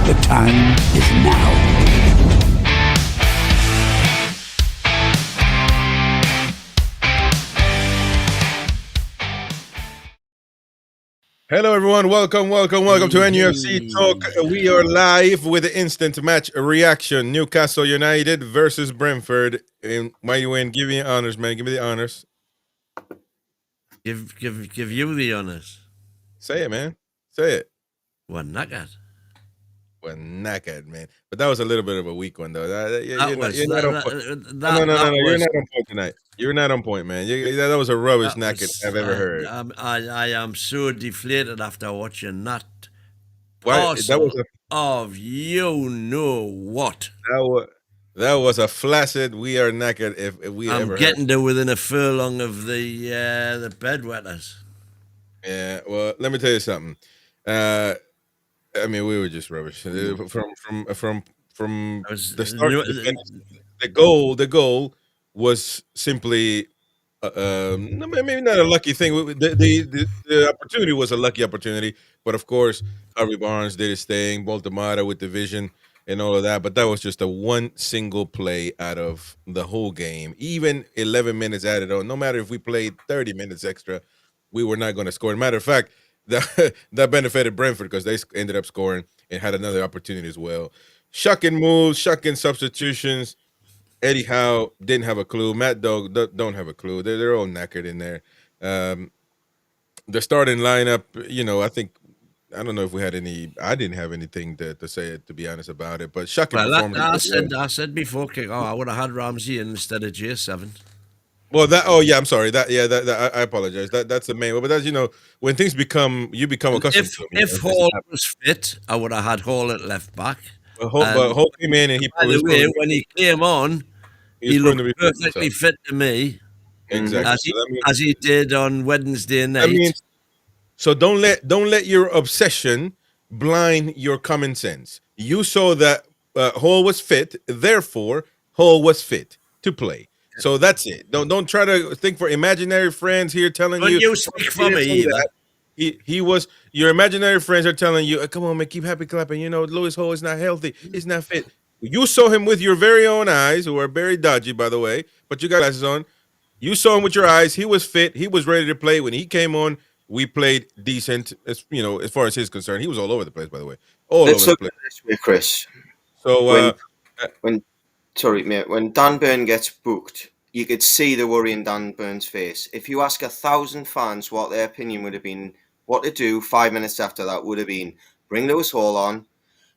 The time is now. Hello, everyone. Welcome to NUFC Talk. We are live with the instant match reaction. Newcastle United versus Brentford. And mighty win. Give me the honors, man. Give me the honors. Give you the honors. Say it, man. Say it. We're knackered. We're knackered, man. But that was a little bit of a weak one, though. You're not on point. No. You're not on point tonight. You're not on point, man. That was a rubbish knackered I've ever heard. I am so deflated after watching that. Why? That was of you know what. That was a flaccid. We are knackered. If we I'm ever getting to within a furlong of the bedwetters. Yeah. Well, let me tell you something. I mean, we were just rubbish from the start. The goal was simply maybe not a lucky thing. The opportunity was a lucky opportunity, but of course, Harvey Barnes did his thing. Baltimore with the vision and all of that, but that was just a one single play out of the whole game. Even 11 minutes added on. No matter if we played 30 minutes extra, we were not going to score. Matter of fact, that benefited Brentford because they ended up scoring and had another opportunity as well. Shocking moves, shocking substitutions. Eddie Howe didn't have a clue. Matt Dog don't have a clue. They're all knackered in there. The starting lineup, I don't know if we had any. I didn't have anything to say, to be honest, about it. But shocking performance. I said before kick. I would have had Ramsey in instead of J7. Well, I'm sorry. I apologize. That's the main one. But that's when things become accustomed to them. If Hall was fit, I would have had Hall at left back. But Hall came in and by the way, when he came on, he looked perfectly fit to me. Exactly. As he did on Wednesday night. So don't let your obsession blind your common sense. You saw that Hall was fit, therefore Hall was fit to play. So that's it. Don't try to think for imaginary friends here telling you. Don't you speak for me either. He was. Your imaginary friends are telling you, come on, man, keep happy clapping. Lewis Hall is not healthy. He's not fit. You saw him with your very own eyes, who are very dodgy, by the way, but you got glasses on. You saw him with your eyes. He was fit. He was ready to play. When he came on, we played decent, as far as his concerned. He was all over the place, by the way. Let's look at it this way, Chris. So when Dan Burn gets booked, you could see the worry in Dan Burn's face. If you ask 1,000 fans what their opinion would have been, what to do 5 minutes after that would have been, bring Lewis Hall on.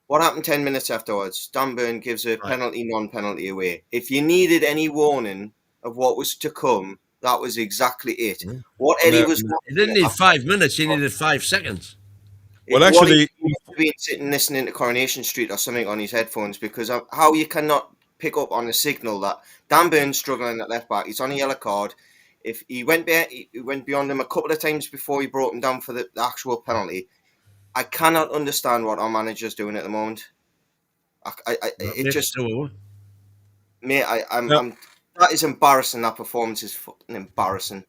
What happened 10 minutes afterwards? Dan Burn gives a penalty, non-penalty away. If you needed any warning of what was to come, that was exactly it. What Eddie was... He didn't need 5 minutes, he needed 5 seconds. Well, actually... He must have been sitting listening to Coronation Street or something on his headphones, because how you cannot pick up on a signal that Dan Burn's struggling at left back. He's on a yellow card. If he went beyond him a couple of times before he brought him down for the actual penalty. I cannot understand what our manager's doing at the moment. That is embarrassing. That performance is fucking embarrassing.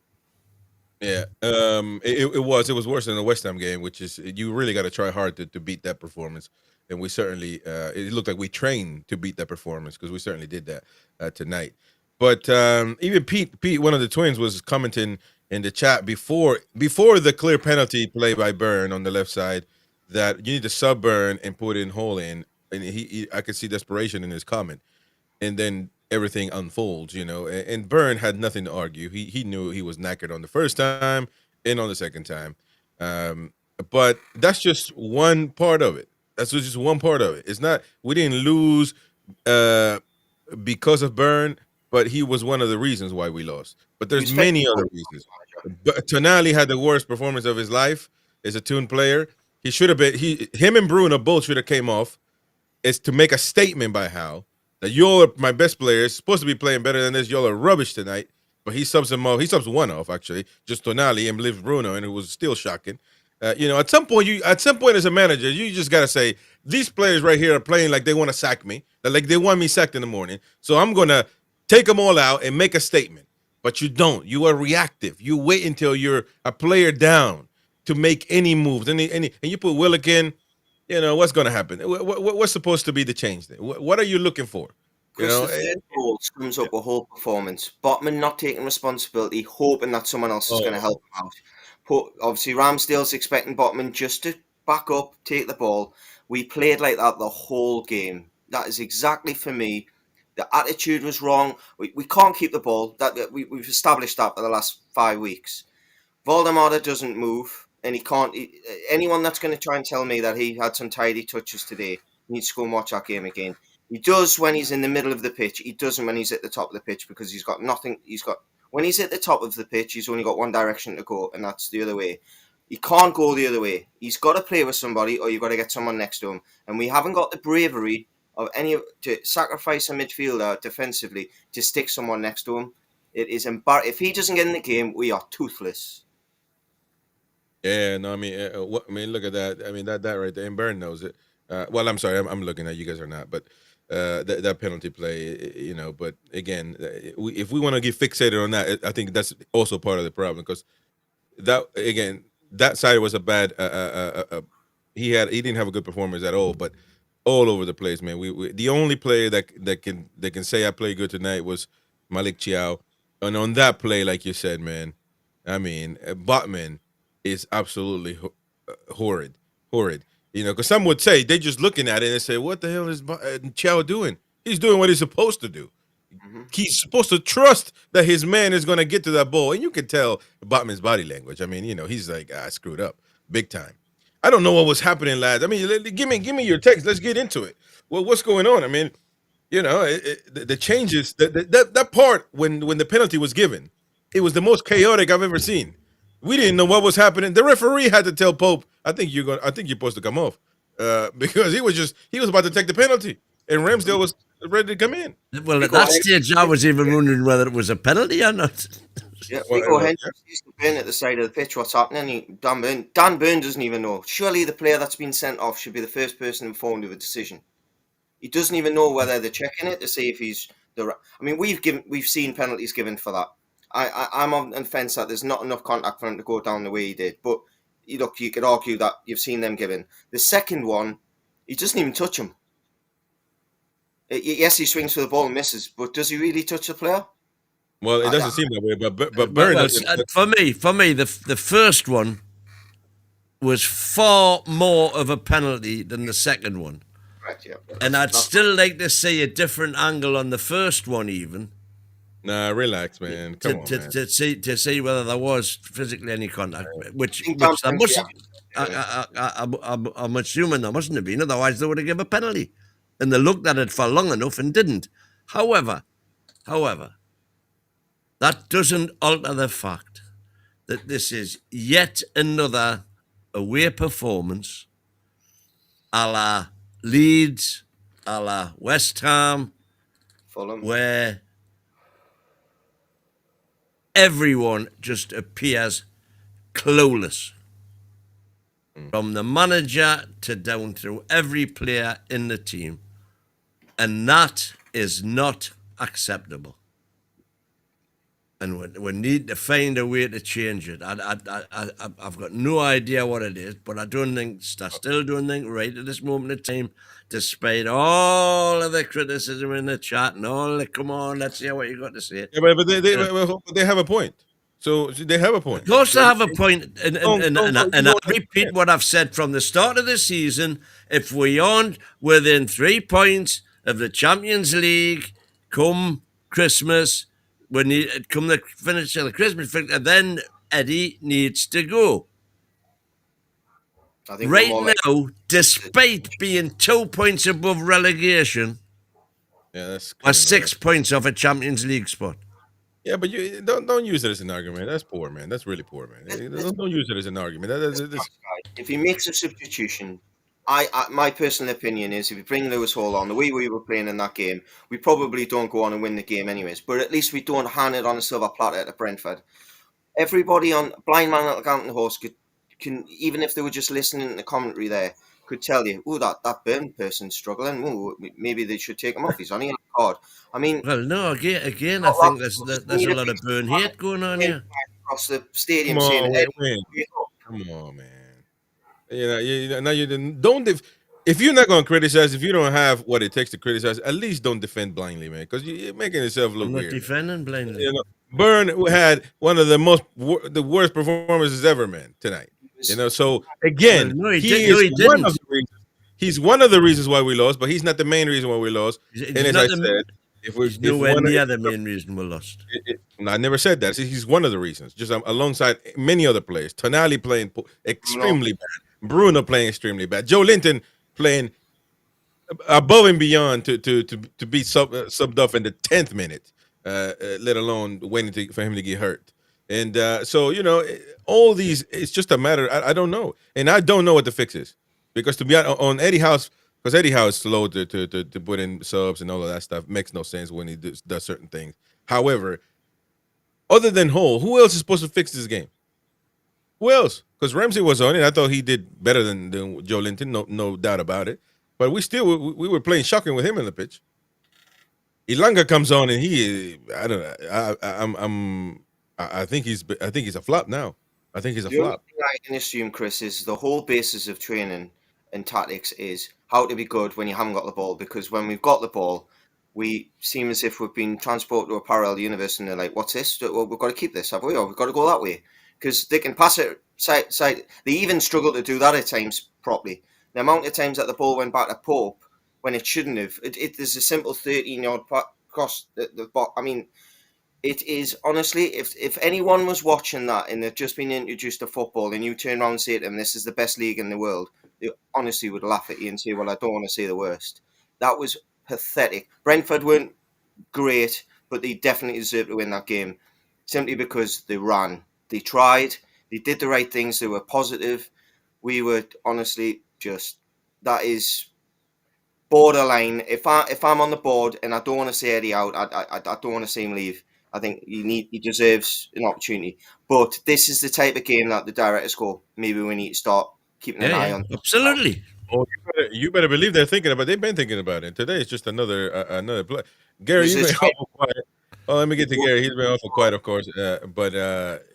Yeah, it was worse than the West Ham game, which is you really got to try hard to beat that performance. And we certainly, it looked like we trained to beat that performance because we certainly did that tonight. But even Pete, one of the twins, was commenting in the chat before the clear penalty play by Burn on the left side that you need to sub Burn and put in Hall in. And I could see desperation in his comment. And then everything unfolds, And Burn had nothing to argue. He knew he was knackered on the first time and on the second time. But that's just one part of it. That's just one part of it. It's not, we didn't lose because of Burn, but he was one of the reasons why we lost. But there's many other reasons. But Tonali had the worst performance of his life as a Toon player. He should have been, him and Bruno both should have came off. It's to make a statement by Howe that y'all are my best players, supposed to be playing better than this. Y'all are rubbish tonight. But he subs him off. He subs one off, actually, just Tonali, and leaves Bruno, and it was still shocking. At some point as a manager, you just got to say, these players right here are playing like they want to sack me, like they want me sacked in the morning. So I'm going to take them all out and make a statement. But you don't. You are reactive. You wait until you're a player down to make any moves, and you put Willock in, what's going to happen? What's supposed to be the change there? What are you looking for? Because the third goal sums up a whole performance. Botman not taking responsibility, hoping that someone else is going to help him out. Obviously, Ramsdale's expecting Botman just to back up, take the ball. We played like that the whole game. That is exactly for me. The attitude was wrong. We can't keep the ball. We've established that for the last 5 weeks. Voldemort doesn't move, and he can't. Anyone that's going to try and tell me that he had some tidy touches today needs to go and watch that game again. He does when he's in the middle of the pitch. He doesn't when he's at the top of the pitch because he's got nothing. When he's at the top of the pitch, he's only got one direction to go, and that's the other way. He can't go the other way. He's got to play with somebody, or you've got to get someone next to him. And we haven't got the bravery of to sacrifice a midfielder defensively to stick someone next to him. It is embarrassing. If he doesn't get in the game, we are toothless. Yeah, no, I mean, look at that. I mean, that right there, and Byrne knows it. Well, I'm sorry, I'm looking at you guys are not, but that penalty play, But again, if we want to get fixated on that, I think that's also part of the problem because that side was a bad. He didn't have a good performance at all, but all over the place, man. We the only player that can say I played good tonight was Malik Chiao, and on that play, like you said, man, I mean, Botman is absolutely horrid. Because some would say they're just looking at it and say, "What the hell is Chiao doing? He's doing what he's supposed to do. Mm-hmm. He's supposed to trust that his man is going to get to that ball." And you can tell Botman's body language. I mean, he's like, "I screwed up big time." I don't know what was happening, lads. I mean, give me your text. Let's get into it. Well, what's going on? I mean, the changes that part when the penalty was given, it was the most chaotic I've ever seen. We didn't know what was happening. The referee had to tell Pope, I think you're supposed to come off. Because he was about to take the penalty. And Ramsdale was ready to come in. Well, at that stage, I was even wondering whether it was a penalty or not. Yeah, Rico Henderson used to burn at the side of the pitch. What's happening? Dan Burn doesn't even know. Surely the player that's been sent off should be the first person informed of a decision. He doesn't even know whether they're checking it to see if he's the. I mean, we've seen penalties given for that. I'm on the fence that there's not enough contact for him to go down the way he did. But look, you could argue that you've seen them given. The second one, he doesn't even touch him. Yes, he swings for the ball and misses, but does he really touch the player? Well, it doesn't seem that way. But Byrne for me, the first one was far more of a penalty than the second one. Right, yeah. And I'd still like to see a different angle on the first one, even. Nah, relax, man. Come on, man. To see whether there was physically any contact, which there must. I'm assuming there mustn't have been. Otherwise, they would have given a penalty, and they looked at it for long enough and didn't. However, that doesn't alter the fact that this is yet another away performance, a la Leeds, a la West Ham, Fulham, where everyone just appears clueless. From the manager to down through every player in the team. And that is not acceptable. And we need to find a way to change it. I've got no idea what it is, but I still don't think right at this moment in time, despite all of the criticism in the chat and all the, come on, let's hear what you got to say. Yeah, but they have a point. So they have a point. Of course they have a point. And I repeat what I've said from the start of the season. If we aren't within 3 points of the Champions League come Christmas, come the finish of the Christmas, then Eddie needs to go. Right now, despite being 2 points above relegation, or 6 points off a Champions League spot. Yeah, but you don't use it as an argument. That's poor, man. That's really poor, man. Don't use it as an argument. If he makes a substitution, my personal opinion is if you bring Lewis Hall on the way we were playing in that game, we probably don't go on and win the game anyways. But at least we don't hand it on a silver platter to Brentford. Everybody on Blind Man at Counting Horse can, even if they were just listening to the commentary there, could tell you, that Burn person's struggling. Ooh, maybe they should take him off. He's on a card. I mean, well, no, again, I think there's a lot of Burn hate going on here. Across the stadium saying, Come on, man. Now you don't. If you're not going to criticize, if you don't have what it takes to criticize, at least don't defend blindly, man, because you're making yourself look I'm not weird. defending blindly. You know, Byrne had one of the worst performances ever, man, tonight. So again, No, he he did. is No, he one of didn't. the reasons. He's one of the reasons why we lost, but he's not the main reason why we lost. He's And as not I said, he's nowhere near the main reason we lost. I never said that. He's one of the reasons, just alongside many other players. Tonali playing extremely bad. Bruno playing extremely bad. Joe Linton playing above and beyond to be subbed off in the 10th minute, let alone waiting for him to get hurt. And so, all these, it's just a matter. I don't know. And I don't know what the fix is. Because to be honest, on Eddie Howe's, because Eddie Howe is slow to put in subs and all of that stuff. Makes no sense when he does certain things. However, other than Hull, who else is supposed to fix this game? Who else? Because Ramsey was on it. I thought he did better than Joe Linton, no doubt about it. But we were playing shocking with him in the pitch. Ilanga comes on and I don't know. I think he's a flop now. I think he's a flop. The only thing I can assume, Chris, is the whole basis of training and tactics is how to be good when you haven't got the ball. Because when we've got the ball, we seem as if we've been transported to a parallel universe, and they're like, "What's this? Well, we've got to keep this, have we? Or we've got to go that way." Because they can pass it side. They even struggle to do that at times properly. The amount of times that the ball went back to Pope when it shouldn't have. There's a simple 13-yard cross. I mean, it is honestly, if anyone was watching that and they've just been introduced to football and you turn around and say to them, "This is the best league in the world," they honestly would laugh at you and say, "Well, I don't want to say the worst." That was pathetic. Brentford weren't great, but they definitely deserved to win that game simply because they ran. They tried. They did the right things. They were positive. We were honestly that is borderline. If I'm on the board and I don't want to say Eddie out, I don't want to see him leave. I think he deserves an opportunity. But this is the type of game that the directors go, maybe we need to start keeping an eye on. Absolutely. Oh, you better believe they're thinking about it. They've been thinking about it. Today is just another play. Gary, you've been awful quiet. Oh, let me get to Gary. He's been awful quiet, of course. But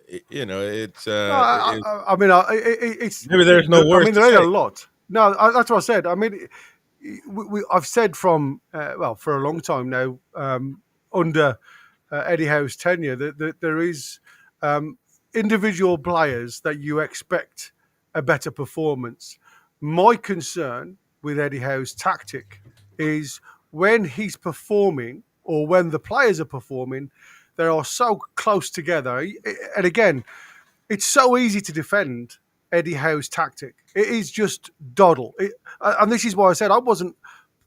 it's. I mean, it's maybe there's no words. I mean, there ain't a lot. No, that's what I said. I mean, I've said from for a long time now, under Eddie Howe's tenure, that there is individual players that you expect a better performance. My concern with Eddie Howe's tactic is when he's performing or when the players are performing, they are so close together. And again, it's so easy to defend Eddie Howe's tactic. It is just doddle. And this is why I said I wasn't.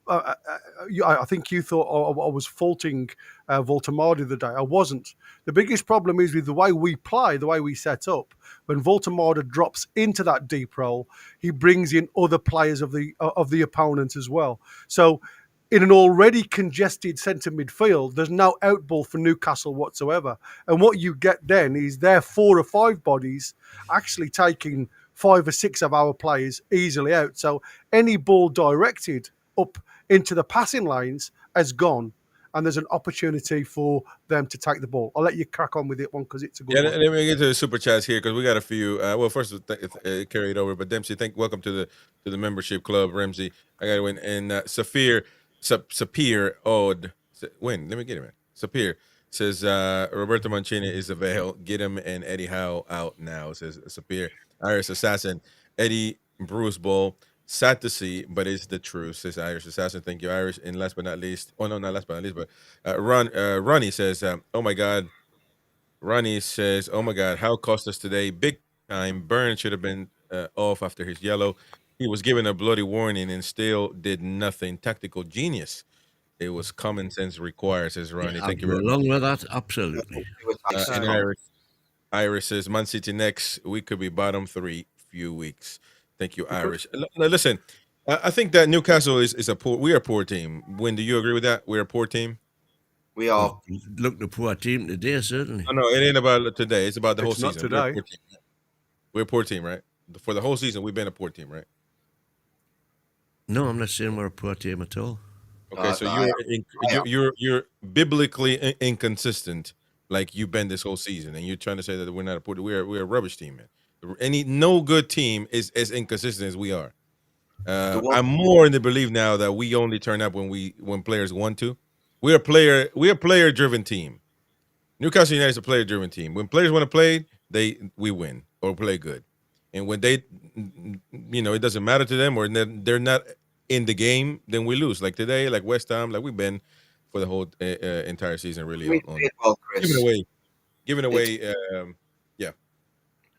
I think you thought I was faulting Voltemade the other day. I wasn't. The biggest problem is with the way we play, the way we set up. When Voltemade drops into that deep role, he brings in other players of the opponent as well. So in an already congested centre midfield, there's no outball for Newcastle whatsoever. And what you get then is their 4 or 5 bodies actually taking 5 or 6 of our players easily out. So any ball directed up into the passing lanes has gone, and there's an opportunity for them to take the ball. I'll let you crack on with it one because it's a good one. Let me get to the super chats here because we got a few. Well, first carry it over, but Dempsey, welcome to the membership club, Ramsey. I got to win, and Sapir Odd. Win. Let me get him. Man. Sapir says Roberto Mancini is a veil. Get him and Eddie Howe out now. Says Sapir. Irish Assassin. Eddie Bruce Ball. Sad to see, but it's the truth, says Irish Assassin. Thank you, Irish. And last but not least, not last but not least, but Ronnie says, oh my God. Ronnie says, oh my God, how cost us today? Big time. Burn should have been off after his yellow. He was given a bloody warning and still did nothing. Tactical genius. It was common sense required, says Ronnie. Thank you very much. Along with that, absolutely. And Irish says, Man City next. We could be bottom 3 few weeks. Thank you, Irish. Listen, I think that Newcastle is we are a poor team. Win, do you agree with that? We're a poor team? We are. Look, the poor team today, certainly. No, it ain't about today. It's about the whole season. Not today. We're a poor team, right? For the whole season, we've been a poor team, right? No, I'm not saying we're a poor team at all. Okay, so you're biblically inconsistent, like you've been this whole season, and you're trying to say that we're not a poor. We're a rubbish team, man. No good team is as inconsistent as we are. The one I'm more in the belief now that we only turn up when players want to. We're a player driven team. Newcastle United is a player driven team. When players want to play, we win or play good. And when they, it doesn't matter to them or they're not in the game, then we lose. Like today, like West Ham, like we've been for the whole entire season, really. we On played well, Chris. giving away. Yeah.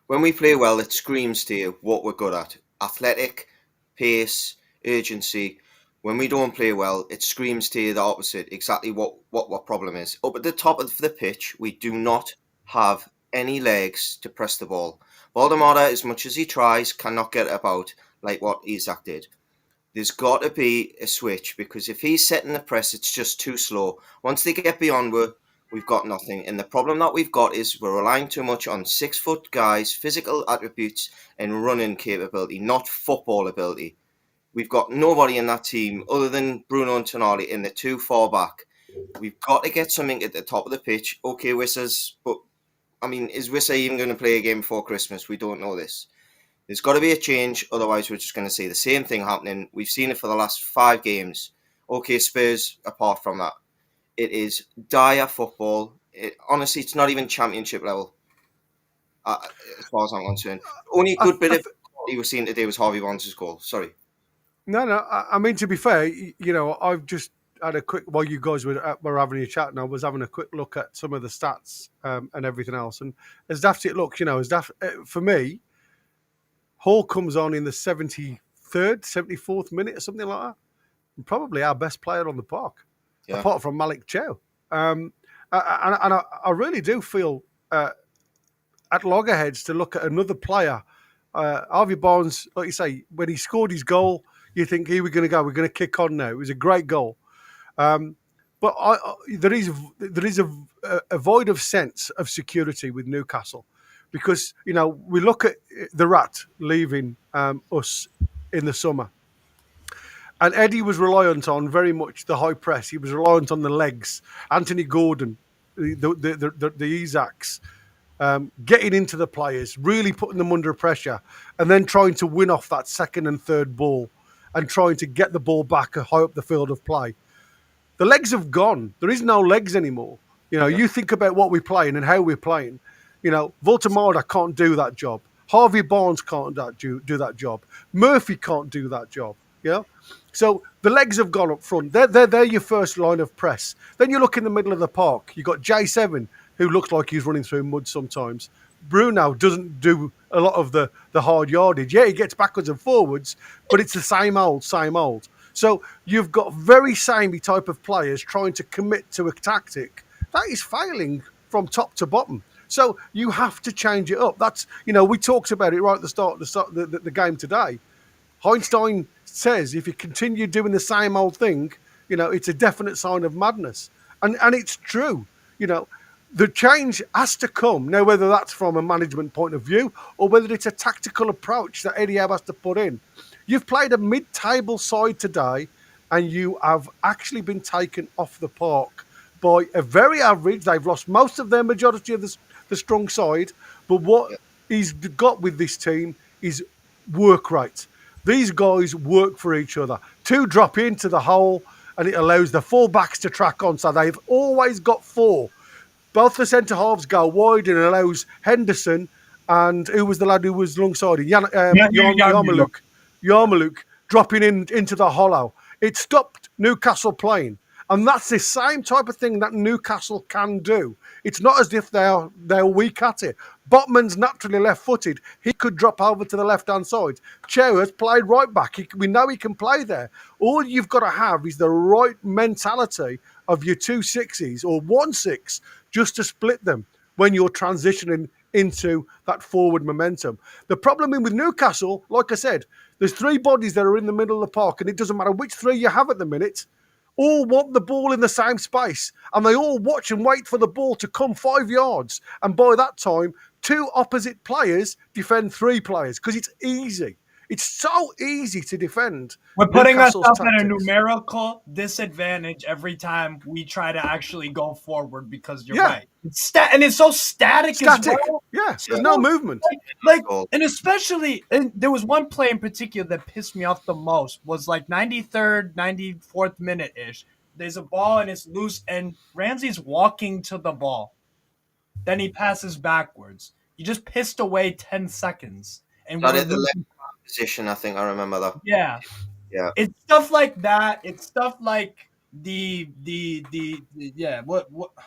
When we play well, it screams to you what we're good at: athletic, pace, urgency. When we don't play well, it screams to you the opposite, exactly what problem is. Up at the top of the pitch, we do not have any legs to press the ball. Valdemar, as much as he tries, cannot get about like what Isak did. There's got to be a switch, because if he's setting the press, it's just too slow. Once they get beyond, we've got nothing. And the problem that we've got is we're relying too much on 6-foot guys, physical attributes, and running capability, not football ability. We've got nobody in that team other than Bruno and Tonali in the too far back. We've got to get something at the top of the pitch. Okay, Wissers, but I mean, is Wisser even going to play a game before Christmas? We don't know this. There's got to be a change, otherwise we're just going to see the same thing happening. We've seen it for the last 5 games. Okay, Spurs, apart from that. It is dire football. Honestly, it's not even championship level, as far as I'm concerned. Only good bit of what he was seeing today was Harvey Barnes' goal. Sorry. No. I mean, to be fair, I've just had a quick, while you guys were having a chat, and I was having a quick look at some of the stats and everything else. And as daft it looks, for me, Hall comes on in the 73rd, 74th minute or something like that. And probably our best player on the park, apart from Malik Chow. And I really do feel at loggerheads to look at another player. Harvey Barnes, like you say, when he scored his goal, you think, here we're going to go. We're going to kick on now. It was a great goal. But there is a void of sense of security with Newcastle, because, we look at the Rat leaving us in the summer. And Eddie was reliant on very much the high press. He was reliant on the legs. Anthony Gordon, the Isaks, getting into the players, really putting them under pressure, and then trying to win off that second and third ball and trying to get the ball back high up the field of play. The legs have gone. There is no legs anymore. You think about what we're playing and how we're playing. Voltamada can't do that job. Harvey Barnes can't do that job. Murphy can't do that job. So the legs have gone up front. They're your first line of press. Then you look in the middle of the park. You've got J7, who looks like he's running through mud sometimes. Bruno doesn't do a lot of the hard yardage. Yeah, he gets backwards and forwards, but it's the same old. So you've got very samey type of players trying to commit to a tactic that is failing from top to bottom. So you have to change it up. That's, we talked about it right at the start of the game today. Heinstein says if you continue doing the same old thing, it's a definite sign of madness. And it's true. The change has to come. Now, whether that's from a management point of view or whether it's a tactical approach that Eddie Howe has to put in. You've played a mid-table side today and you have actually been taken off the park by a very average. They've lost most of their majority of the strong side. But what he's got with this team is work rate. These guys work for each other. 2 drop into the hole and it allows the full-backs to track on. So they've always got 4. Both the centre-halves go wide and allows Henderson and who was the lad who was alongside him? Yarmouk dropping into the hollow. It stopped Newcastle playing. And that's the same type of thing that Newcastle can do. It's not as if they're weak at it. Botman's naturally left-footed. He could drop over to the left-hand side. Chow has played right back. We know he can play there. All you've got to have is the right mentality of your 2 6s or 1 6 just to split them when you're transitioning into that forward momentum. The problem with Newcastle, like I said, there's 3 bodies that are in the middle of the park, and it doesn't matter which 3 you have at the minute, all want the ball in the same space, and they all watch and wait for the ball to come 5 yards. And by that time, 2 opposite players defend 3 players because it's easy. It's so easy to defend. We're putting Newcastle's ourselves at a tactics. numerical disadvantage every time we try to actually go forward because you're Yeah. right. And it's so static as Static. well. Yeah, there's no movement. Like, and especially, and there was one play in particular that pissed me off the most. Was like 93rd, 94th minute ish. There's a ball and it's loose, and Ramsey's walking to the ball. Then he passes backwards. You just pissed away 10 seconds, and That we're at the losing. left position, I think I remember that. Yeah. Yeah. It's stuff like that. It's stuff like the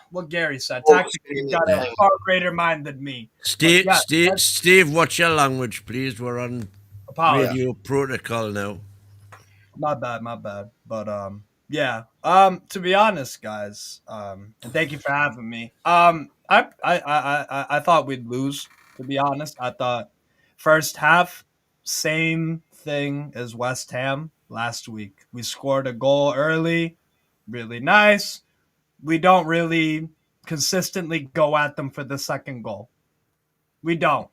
what Gary said. Tactically, he's got a far greater mind than me. Steve, But yeah, Steve, watch your language, please. We're on apologies. radio protocol now. My bad. But yeah. To be honest, guys, and thank you for having me. I thought we'd lose. To be honest, I thought first half same thing as West Ham last week. We scored a goal early, really nice. We don't really consistently go at them for the second goal. We don't.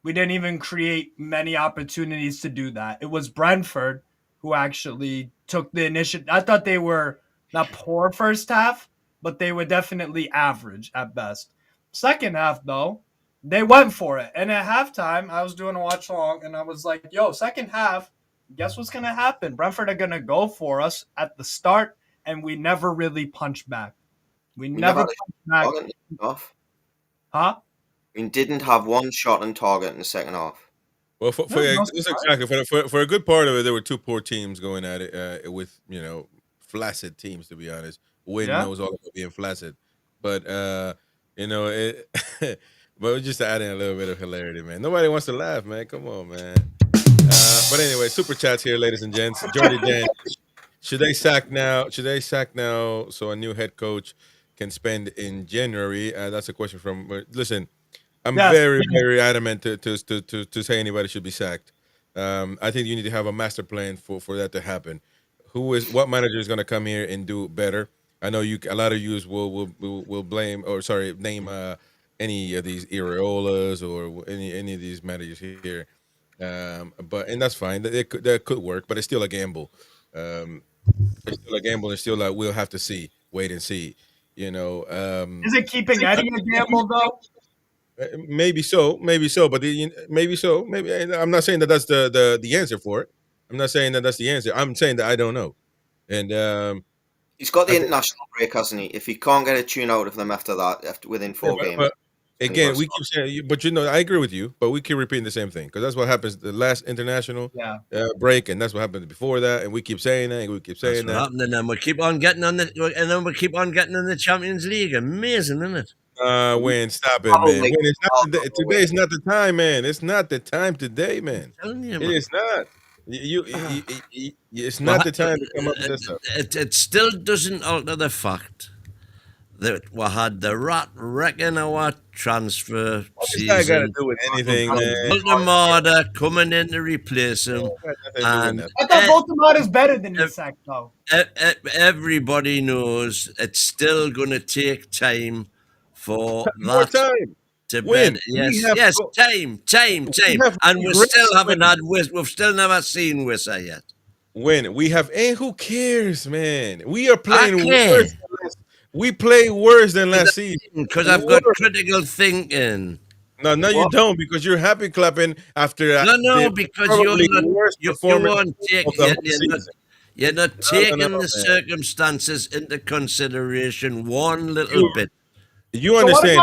We didn't even create many opportunities to do that. It was Brentford who actually took the initiative. I thought they were not poor first half, but they were definitely average at best. Second half, though, they went for it. And at halftime, I was doing a watch along, and I was like, yo, second half, guess what's going to happen? Brentford are going to go for us at the start, and we never really punched back. We never punched back. Huh? We didn't have one shot on target in the second half. Well, for a good part of it, there were two poor teams going at it with flaccid teams. To be honest, Wynn knows all about being flaccid, but but we're just adding a little bit of hilarity, man. Nobody wants to laugh, man. Come on, man. But anyway, super chats here, ladies and gents. Jordy Dan, should they sack now? So a new head coach can spend in January? That's a question from. Listen. I'm very, very adamant to say anybody should be sacked. I think you need to have a master plan for that to happen. What manager is going to come here and do better? I know a lot of you will blame name any of these Areolas or any of these managers here. And that's fine. That could work, but it's still a gamble. It's still a gamble. It's still we'll have to see, wait and see. Is it keeping Eddie a gamble though? Maybe so, but maybe so. Maybe I'm not saying that that's the answer for it. I'm not saying that that's the answer. I'm saying that I don't know. And he's got the international break, hasn't he? If he can't get a tune out of them after that, within 4 games. But again, we keep saying, but I agree with you. But we keep repeating the same thing because that's what happens the last international break, and that's what happened before that, and we keep saying that, and we keep saying that. And then we keep on getting in the Champions League. Amazing, isn't it? Wayne, stop it, man. Wayne, today is not the time, man. It's not the time today, man. It is not. It's not the time to come up with this stuff. It still doesn't alter the fact that we had the rat wrecking our transfer season. What's that got to do with anything, man? Baltimore coming in to replace him. I thought Baltimore is better than Isak, though. Everybody knows it's still going to take time for more that time to win. Yes, time, and we've still never seen Wissa yet. When we have, and who cares, man? We are playing worse. We play worse than last season because I've got critical thinking. No, you don't, because you're happy clapping after. No, because you're not taking the circumstances into consideration one little bit. You understand?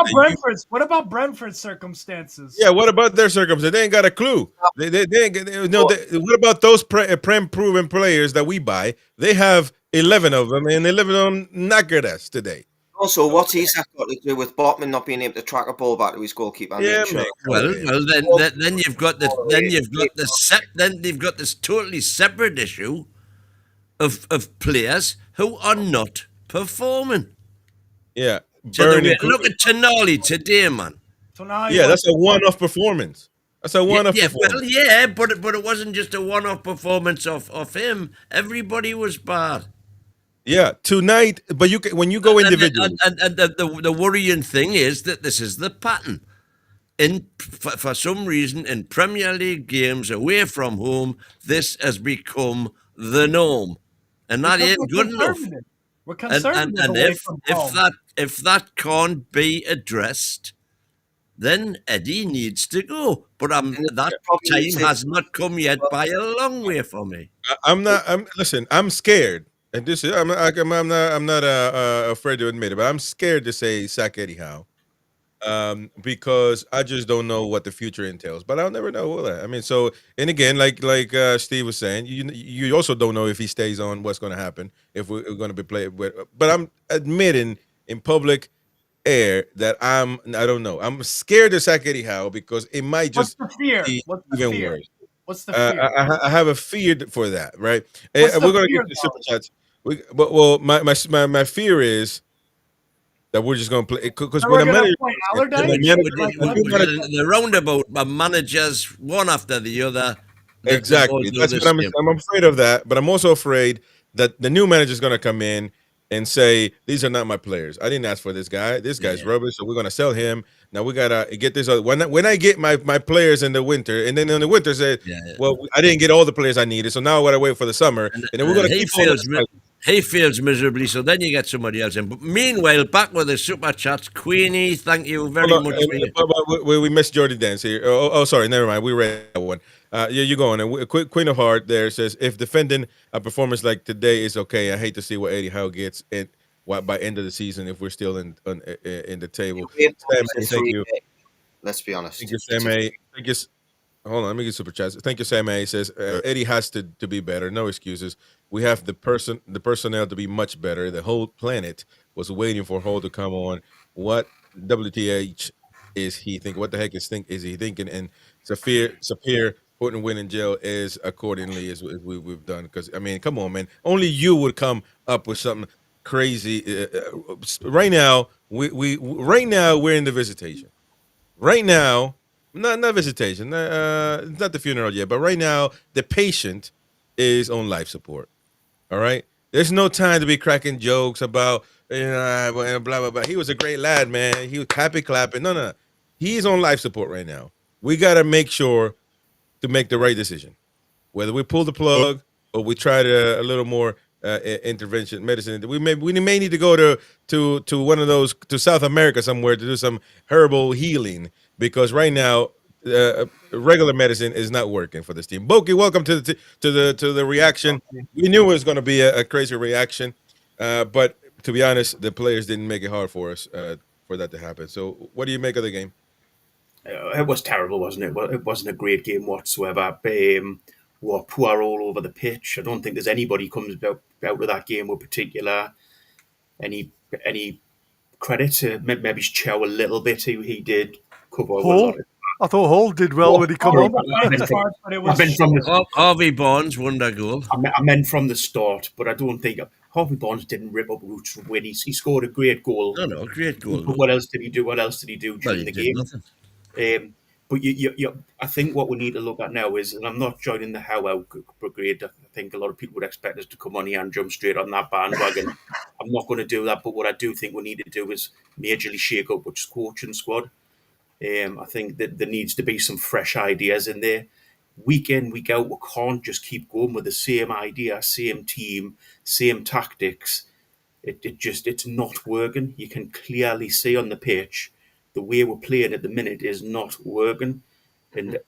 What about Brentford's circumstances? Yeah, what about their circumstances? They ain't got a clue. What about those prem-proven players that we buy? They have 11 of them, and 11 of them knackered us today. Also, what's Isak got to do with Botman not being able to track a ball back to his goalkeeper? Yeah, well, then you've got this totally separate issue of players who are not performing. Yeah. Look at Tonali today, man. Yeah, that's a one-off performance. That's a one-off performance. Well, yeah, but it wasn't just a one-off performance of him. Everybody was bad. Yeah, tonight, but when you go individually. And the worrying thing is that this is the pattern. for some reason, in Premier League games away from home, this has become the norm, and that Because ain't we're good enough. conservative. We're And conservative and away from home. if that can't be addressed, then Eddie needs to go. But that Probably time needs it. has not come yet by a long way for me. Listen, I'm scared, and this is I'm not afraid to admit it, but I'm scared to say sack Eddie Howe, because I just don't know what the future entails. But I'll never know, will I? I mean, so and again, like Steve was saying, you also don't know if he stays on, what's going to happen, if we're going to be played. But I'm admitting in public air that I don't know. I'm scared to sack Eddie Howe because it might just What's the fear? be What's the even fear? worse. What's the fear? I have a fear for that, right? What's the We're going to fear, get to super though? chats. Well, my fear is that we're just going to play because So when we're a gonna manager, play when a Allardyce? manager, Like, when what? you manage, The roundabout managers one after the other. They all exactly. do That's the what I'm. same. I'm afraid of that, but I'm also afraid that the new manager is going to come in and say, "These are not my players. I didn't ask for this guy. This guy's rubbish. So we're going to sell him. Now we gotta get this other. When I get my players in the winter, and then in the winter say, well, I didn't get all the players I needed, so now I got to wait for the summer, and then we're going to keep all the." He fails miserably, so then you get somebody else in. But meanwhile, back with the super chats, Queenie, thank you very Hold on, much for your. but we missed Jordy Dance here. Oh, sorry, never mind. We read that one. Yeah, you're going. And Queen of Heart there says, if defending a performance like today is okay, I hate to see what Eddie Howe gets by end of the season if we're still in the table. Sam, thank you. Let's be honest. Thank you, Sam A. Thank you. Hold on, let me get super chats. Thank you, Sam A. Says Eddie has to be better. No excuses. We have the personnel to be much better. The whole planet was waiting for Hall to come on. What WTH is he thinking? What the heck is he thinking? And Sapir putting Win in jail is accordingly as we've done. Because I mean, come on, man. Only you would come up with something crazy. Right now, right now we're in the visitation. Right now, not visitation, it's not the funeral yet, but right now the patient is on life support. All right, there's no time to be cracking jokes about blah blah blah. He was a great lad, man. He was happy clapping. No, he's on life support right now. We got to make sure to make the right decision, whether we pull the plug or we try to a little more intervention medicine. We may need to go to one of those, to South America somewhere to do some herbal healing, because right now regular medicine is not working for this team. Bokey, welcome to the reaction. We knew it was going to be a crazy reaction, but to be honest, the players didn't make it hard for us for that to happen. So, what do you make of the game? It was terrible, wasn't it? Well, it wasn't a great game whatsoever. We were poor all over the pitch. I don't think there's anybody comes out of that game with particular any credit to maybe Chow a little bit. He did cover a lot. I thought Hall did well when he come on. I meant from the Harvey Barnes wonder goal. I meant from the start, but I don't think Harvey Barnes didn't rip up roots from win. He scored a great goal. No, great goal. But what else did he do? What else did he do during the game? But I think what we need to look at now is, and I'm not joining the Howe out brigade. I think a lot of people would expect us to come on here and jump straight on that bandwagon. I'm not going to do that. But what I do think we need to do is majorly shake up with coaching squad. I think that there needs to be some fresh ideas in there. Week in, week out, we can't just keep going with the same idea, same team, same tactics. It's not working. You can clearly see on the pitch the way we're playing at the minute is not working. And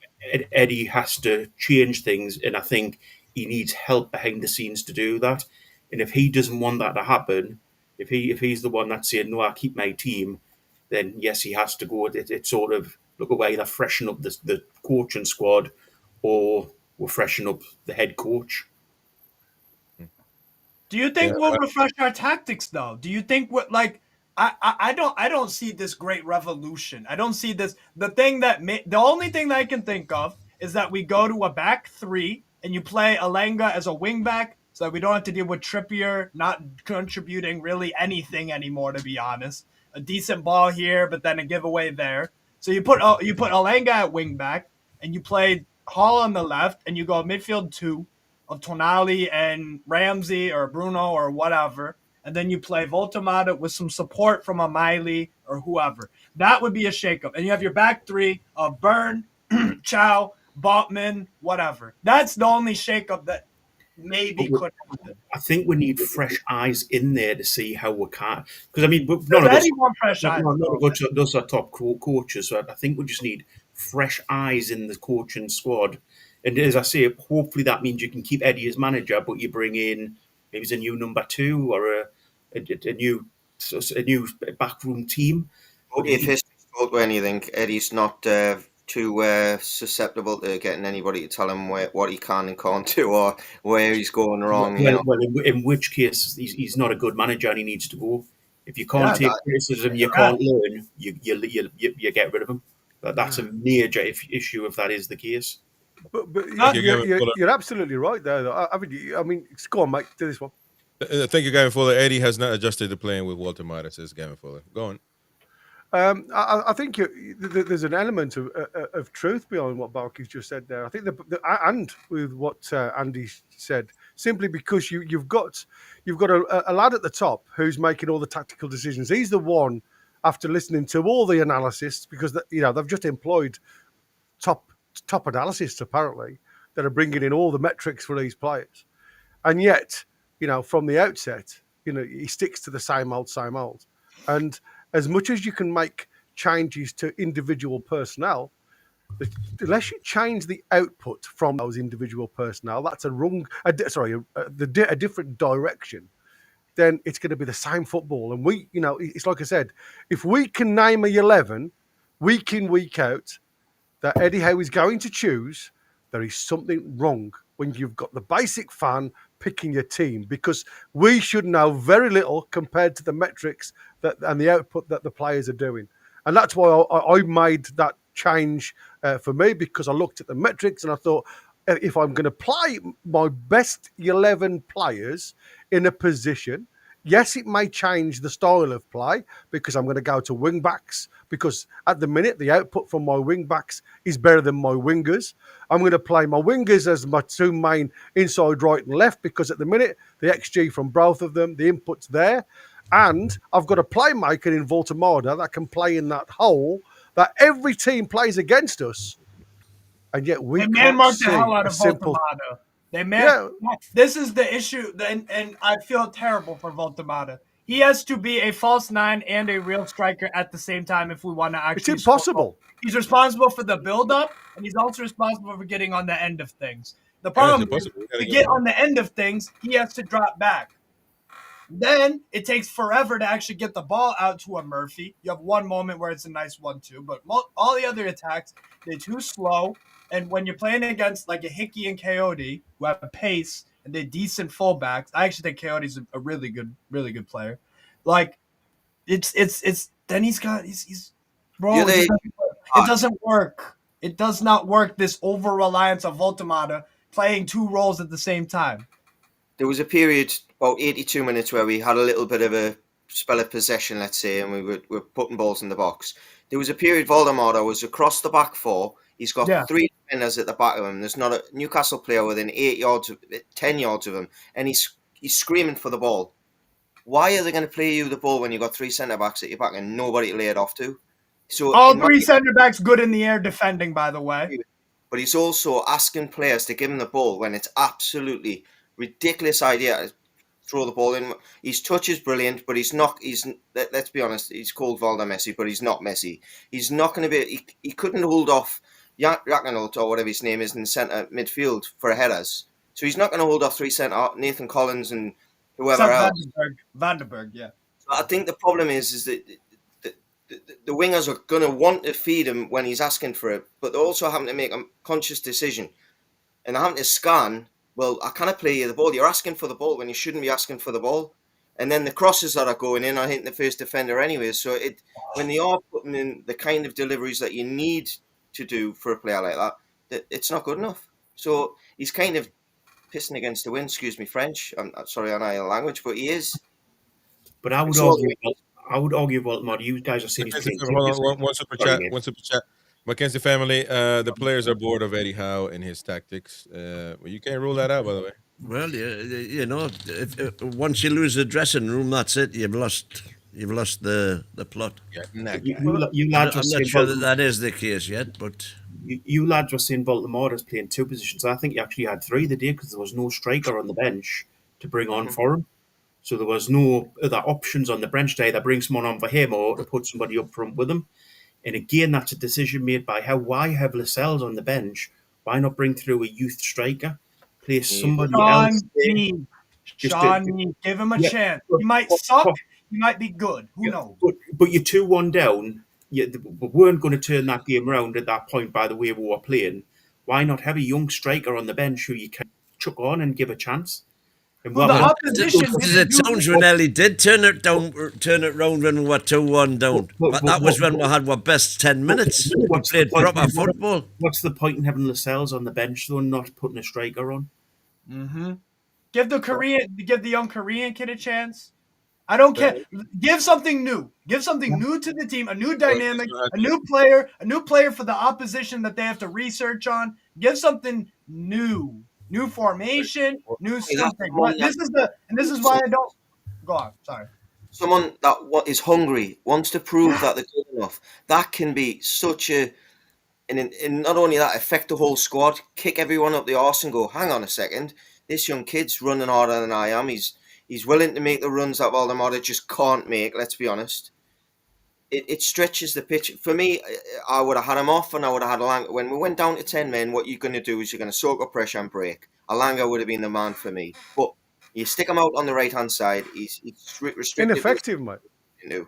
Eddie has to change things, and I think he needs help behind the scenes to do that. And if he doesn't want that to happen, if he's the one that's saying, no, I keep my team, then yes, he has to go. It's sort of, look away, either freshen up the coaching squad or we'll freshen up the head coach. Do you think we'll refresh our tactics though? Do you think what like I don't see this great revolution. I don't see this. The only thing that I can think of is that we go to a back three and you play Alenga as a wing back, so that we don't have to deal with Trippier not contributing really anything anymore. To be honest, a decent ball here, but then a giveaway there. So you put Alenga at wing back and you play Hall on the left and you go midfield two of Tonali and Ramsey or Bruno or whatever. and then you play Voltemata with some support from a Miley or whoever. That would be a shakeup. And you have your back three of Byrne, Chow, Botman, whatever. That's the only shakeup that maybe could happen. I think we need fresh eyes in there to see how we can. Because I mean, Does none of us, anyone fresh eyes? none of us are top coaches. So I think we just need fresh eyes in the coaching squad. And as I say, hopefully that means you can keep Eddie as manager, but you bring in maybe it's a new number 2 or a new backroom team. But if history's told you anything, Eddie's not too susceptible to getting anybody to tell him what he can and can't do or where he's going wrong. Well, in which case he's not a good manager and he needs to go. If you can't take criticism, you can't learn. You get rid of him. That's a major issue if that is the case. But you're absolutely right there. Though. I mean, go on, mate. Do this one. Thank you, Gavin Fuller. Eddie has not adjusted to playing with Walter Mata, says Gavin Fuller. Go on. I think there's an element of truth behind what Bokey's just said there. I think and with what Andy said, simply because you've got a lad at the top who's making all the tactical decisions. He's the one, after listening to all the analysis, because they've just employed top analysts apparently that are bringing in all the metrics for these players, and yet from the outset he sticks to the same old, and as much as you can make changes to individual personnel, unless you change the output from those individual personnel, that's a different direction. Then it's going to be the same football. And it's like I said, if we can name a 11 week in, week out that Eddie Howe is going to choose, there is something wrong when you've got the basic fan picking your team, because we should know very little compared to the metrics and the output that the players are doing. And that's why I made that change for me, because I looked at the metrics and I thought, if I'm going to play my best 11 players in a position, yes, it may change the style of play, because I'm going to go to wing backs, because at the minute the output from my wing backs is better than my wingers. I'm going to play my wingers as my two main inside right and left, because at the minute the XG from both of them, the input's there. And I've got a playmaker in Voltemata that can play in that hole that every team plays against us. And yet we can't see the hell out a of simple... Voltemata. This is the issue, and I feel terrible for Voltemata. He has to be a false 9 and a real striker at the same time if we want to actually... It's impossible. He's responsible for the build-up, and he's also responsible for getting on the end of things. The problem is, to get on the end of things, he has to drop back. Then it takes forever to actually get the ball out to a Murphy. You have one moment where it's a nice 1-2, but all the other attacks, they're too slow. And when you're playing against like a Hickey and Coyote, who have a pace and they're decent fullbacks, I actually think Coyote's a really good player. Like it's then he's bro. It doesn't work. It does not work. This over reliance of Voltemata playing two roles at the same time. There was a period, about 82 minutes, where we had a little bit of a spell of possession, let's say, and we were putting balls in the box. There was a period Voldemort was across the back four. He's got 3 defenders at the back of him. There's not a Newcastle player within 10 yards of him, and he's screaming for the ball. Why are they going to play you the ball when you've got 3 centre-backs at your back and nobody to lay it off to? So all 3 centre-backs good in the air defending, by the way. But he's also asking players to give him the ball when it's absolutely ridiculous idea to throw the ball in. His touch is brilliant, but he's not. Let's be honest. He's called Valder Messi, but he's not Messi. He's not going to be. He couldn't hold off Racknell or whatever his name is in the centre midfield for a headers. So he's not going to hold off 3 centre Nathan Collins and whoever else. Vandenberg, yeah. So I think the problem is that the wingers are going to want to feed him when he's asking for it, but they're also having to make a conscious decision, and they're having to scan. Well, I can't play you the ball. You're asking for the ball when you shouldn't be asking for the ball. And then the crosses that are going in are hitting the first defender anyway. So when they are putting in the kind of deliveries that you need to do for a player like that, it's not good enough. So he's kind of pissing against the wind, excuse me French. I'm sorry on our language, but he is. But I would argue, Baltimore, you guys are saying one super chat. Mackenzie family, the players are bored of Eddie Howe and his tactics. Well, you can't rule that out, by the way. Well, you know, once you lose the dressing room, that's it. You've lost the plot. Yeah, You lads were I'm not saying sure that is the case yet, but you lads were saying Baltimore is playing two positions. I think you actually had three the day because there was no striker on the bench to bring on for him. So there was no other options on the bench to either bring someone on for him or to put somebody up front with him. And again, that's a decision made by how. Why have Lascelles on the bench? Why not bring through a youth striker? Place somebody else there. Sean, give him a chance. He might suck. He might be good. Who knows? But you're 2-1 down. We weren't going to turn that game around at that point by the way we were playing. Why not have a young striker on the bench who you can chuck on and give a chance? And well, the opposition. It sounds Ronelli did turn it round when we were 2-1 down. But that was when we had our best 10 minutes. We played proper football. What's the point in having Lascelles on the bench though, and not putting a striker on? Mm-hmm. Give the young Korean kid a chance. I don't care. Give something new. Give something new to the team, a new dynamic, a new player for the opposition that they have to research on. Give something new. New formation, new something. This is why I don't go on. Sorry. Someone that is hungry, wants to prove that they're good enough. That can be such and not only that, affect the whole squad, kick everyone up the arse and go, hang on a second, this young kid's running harder than I am. He's willing to make the runs that Valdemar just can't make, let's be honest. It stretches the pitch. For me, I would have had him off and I would have had Alanga. When we went down to 10 men, what you're going to do is you're going to soak up pressure and break. Alanga would have been the man for me. But you stick him out on the right-hand side, he's restricted. Ineffective, mate. No.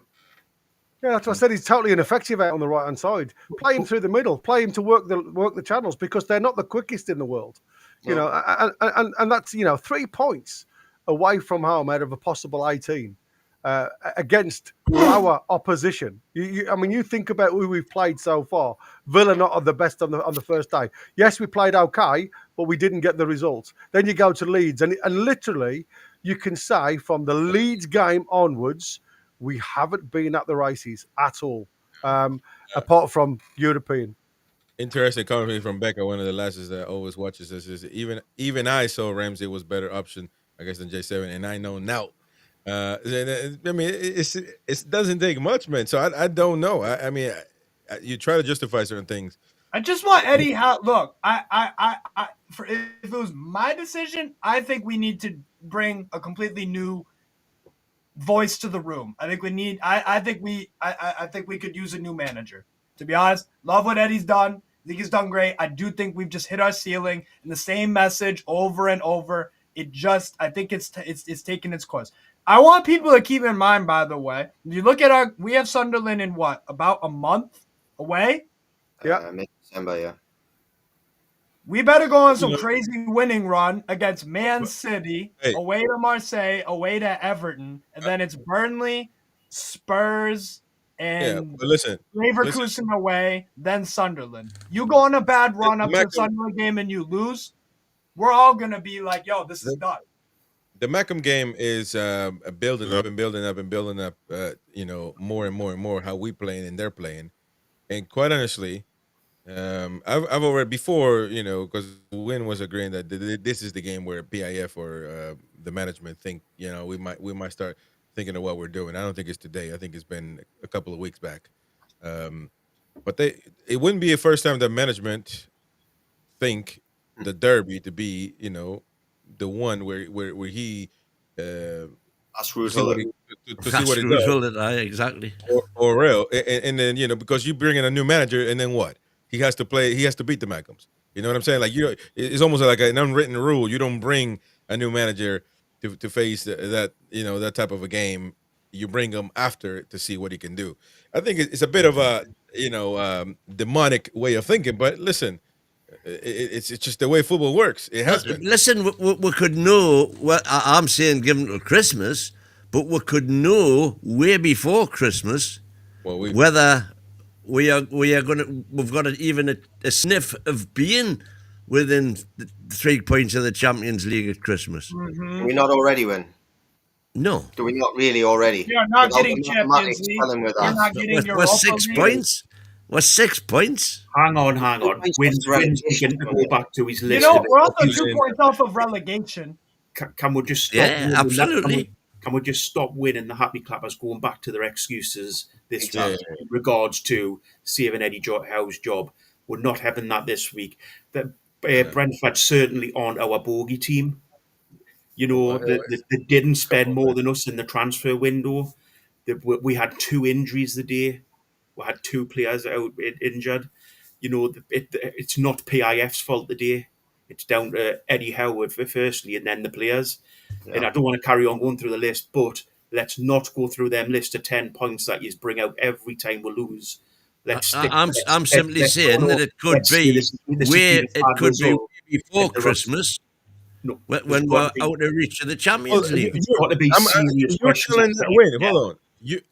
Yeah, that's what I said. He's totally ineffective out on the right-hand side. Play him through the middle. Play him to work the channels because they're not the quickest in the world. You know, and that's, 3 points away from home out of a possible 18. Against our opposition. I mean, you think about who we've played so far. Villa not the best on the first day. Yes, we played okay, but we didn't get the results. Then you go to Leeds, and literally, you can say from the Leeds game onwards, we haven't been at the races at all, apart from European. Interesting comment from Becca, one of the lasses that always watches this. Is even I saw Ramsey was better option, I guess, than J7, and I know now. I mean, it doesn't take much, man. So I don't know. I mean, you try to justify certain things. I just want Eddie Howe. Look, if it was my decision, I think we need to bring a completely new voice to the room. I think we need. I think we could use a new manager. To be honest, love what Eddie's done. I think he's done great. I do think we've just hit our ceiling, and the same message over and over. I think it's taken its course. I want people to keep in mind, by the way, if you look at we have Sunderland in what, about a month away? Yeah. Mid-December, yeah. We better go on some crazy winning run against Man City, away to Marseille, away to Everton, and then it's Burnley, Spurs, and Leverkusen away, then Sunderland. You go on a bad run up to the Sunderland game and you lose, we're all going to be like, yo, this is done. The Mackham game is building up, more and more and more how we playing and they're playing. And quite honestly, I've already before, because Win was agreeing that this is the game where PIF or the management think, we might start thinking of what we're doing. I don't think it's today. I think it's been a couple of weeks back. But it wouldn't be the first time that management think the derby to be, the one where he that's to see what he does. Exactly. Or real, and then because you bring in a new manager, and then what? He has to beat the Mackhams. You know what I'm saying? Like it's almost like an unwritten rule. You don't bring a new manager to face that that type of a game. You bring him after to see what he can do. I think it's a bit of a demonic way of thinking. But listen. It's just the way football works. It has been. Listen, we could know what I'm saying, given till Christmas, but we could know way before Christmas whether we've got even a sniff of being within 3 points of the Champions League at Christmas. Mm-hmm. We're not already win. No. Do we not really already? You're not getting Champions League. You're not getting your 6 points. Was 6 points? Hang on. Wins looking to go back to his list. We're also 2 points off of relegation. Can we just stop? Yeah, absolutely. Can we just stop winning the happy clappers going back to their excuses this Exactly. week in regards to saving Eddie Howe's job? We're not having that this week. Brentford certainly aren't our bogey team. You know, they didn't spend more than us in the transfer window. We had 2 injuries the day. We had 2 players out injured. You know, it's not PIF's fault today. It's down to Eddie Howe firstly, and then the players. Yeah. And I don't want to carry on going through the list, but let's not go through them list of 10 points that you bring out every time we lose. I'm simply saying that it could be before Christmas. No, when we're out of reach of the Champions League. Hold on.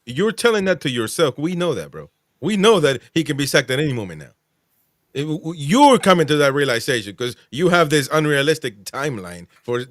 You're telling that to yourself. We know that, bro. We know that he can be sacked at any moment now. You're coming to that realization because you have this unrealistic timeline for.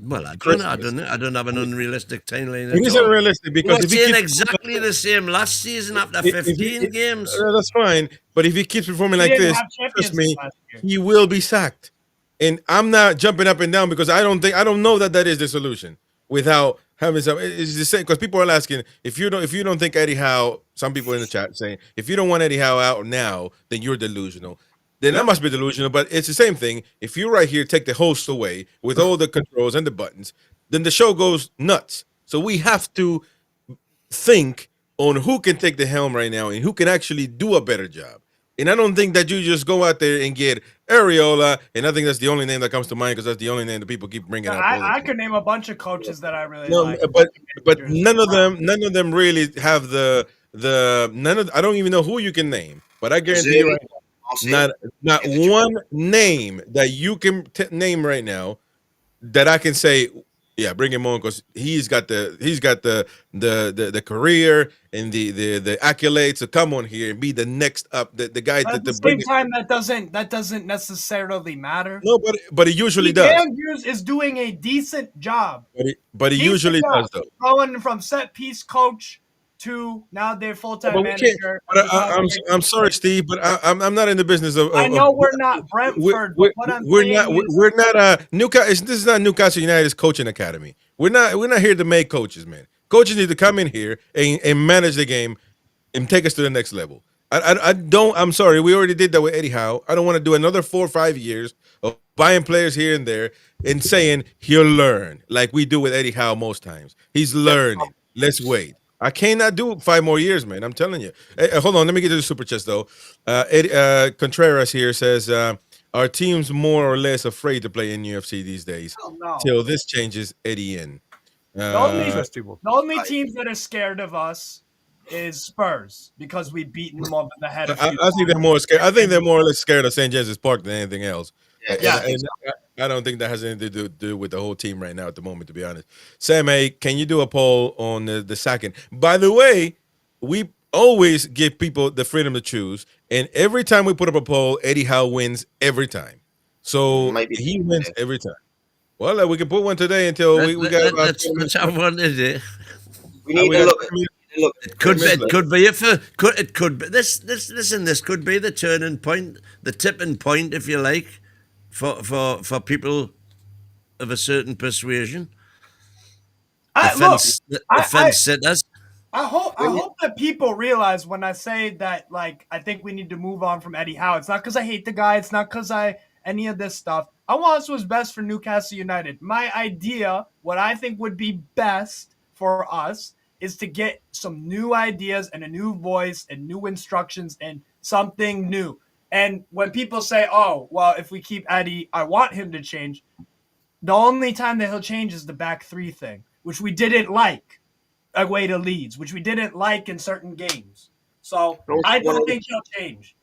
Well, I don't have an unrealistic timeline. It is unrealistic because if he exactly the same last season after 15 games. That's fine, but if he keeps performing like this, trust me, he will be sacked. And I'm not jumping up and down because I don't know that is the solution without having some. It's the same because people are asking if you don't think Eddie Howe. Some people in the chat saying if you don't want Eddie Howe out now, then you're delusional. Then I must be delusional. But it's the same thing. If you right here take the host away with all the controls and the buttons, then the show goes nuts. So we have to think on who can take the helm right now and who can actually do a better job. And I don't think that you just go out there and get Areola, and I think that's the only name that comes to mind because that's the only name that people keep bringing up. I could name a bunch of coaches that I really like. But none of them really have the I don't even know who you can name. But I guarantee you, not one name that you can name right now that I can say, yeah, bring him on because he's got the career and the accolades to come on here and be the next up the guy at the same time that doesn't necessarily matter. No, but it usually does. Andrews is doing a decent job. But he usually does though. Going from set piece coach to now their full-time manager. I'm sorry, Steve, but I'm not in the business of. I know we're not Brentford. We're not Newcastle. This is not Newcastle United's coaching academy. We're not here to make coaches, man. Coaches need to come in here and manage the game and take us to the next level. I'm sorry. We already did that with Eddie Howe. I don't want to do another 4 or 5 years of buying players here and there and saying he'll learn like we do with Eddie Howe most times. He's learning. Let's wait. I cannot do 5 more years, man. I'm telling you. Hey, hold on. Let me get to the super chats, though. Contreras here says, are teams more or less afraid to play in NUFC these days? No. Till this changes Eddie in. The only teams that are scared of us is Spurs because we've beaten them over the head. I think they're more scared. I think they're more or less scared of St. James's Park than anything else. Yeah. I don't think that has anything to do with the whole team right now at the moment, to be honest. Sam A, can you do a poll on the second? By the way, we always give people the freedom to choose, and every time we put up a poll, Eddie Howe wins every time. So he wins every time. Well, we can put one today until we got. Let's have one today. We need to look. It could be this could be the turning point, the tipping point, if you like, for people of a certain persuasion. Fence sitters. I hope that people realize when I say that, like, I think we need to move on from Eddie Howe. It's not because I hate the guy. It's not because any of this stuff. I want what's best for Newcastle United. My idea, what I think would be best for us, is to get some new ideas and a new voice and new instructions and something new. And when people say, oh, well, if we keep Eddie, I want him to change. The only time that he'll change is the back 3 thing, which we didn't like away to Leeds, which we didn't like in certain games. So I don't think he'll change.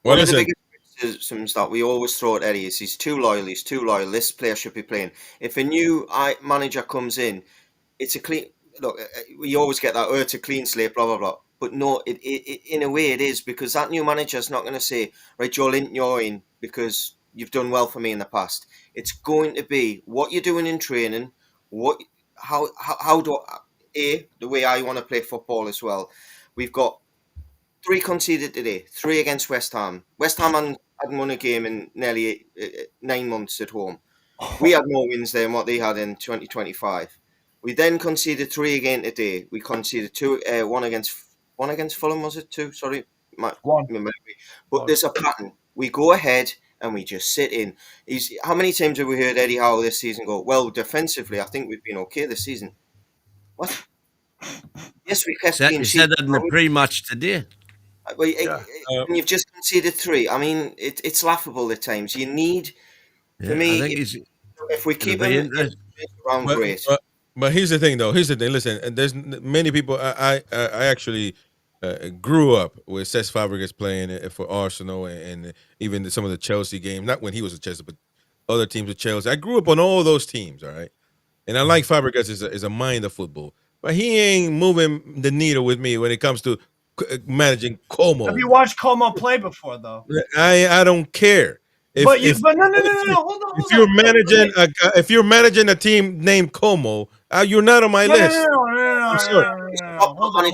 One of the biggest criticisms that we always throw at Eddie is he's too loyal. This player should be playing. If a new manager comes in, it's a clean... Look, we always get that, it's a clean slate, blah, blah, blah. But no, it in a way it is, because that new manager's not going to say, right, Joe Linton, you're in because you've done well for me in the past. It's going to be what you're doing in training, how do the way I want to play football as well. We've got 3 conceded today, 3 against West Ham. West Ham hadn't won a game in nearly 9 months at home. We had more wins there than what they had in 2025. We then conceded 3 again today. We conceded 2, one against Fulham, was it 2? Sorry. One. But there's a pattern. We go ahead and we just sit in. How many times have we heard Eddie Howe this season go, well, defensively, I think we've been okay this season. What? Yes, we kept clean You sheet. said that in the pre-match today. And you've just conceded 3. I mean, it's laughable at times. You need, for me, if we keep them around, great. But here's the thing, though. Here's the thing. Listen, and there's many people. I actually grew up with Cesc Fabregas playing for Arsenal and even some of the Chelsea games. Not when he was at Chelsea, but other teams with Chelsea. I grew up on all those teams. All right, and I like Fabregas as a mind of football, but he ain't moving the needle with me when it comes to managing Como. Have you watched Como play before, though? I don't care. No. Hold on. If you're managing a team named Como, you're not on my list. No. Hold on.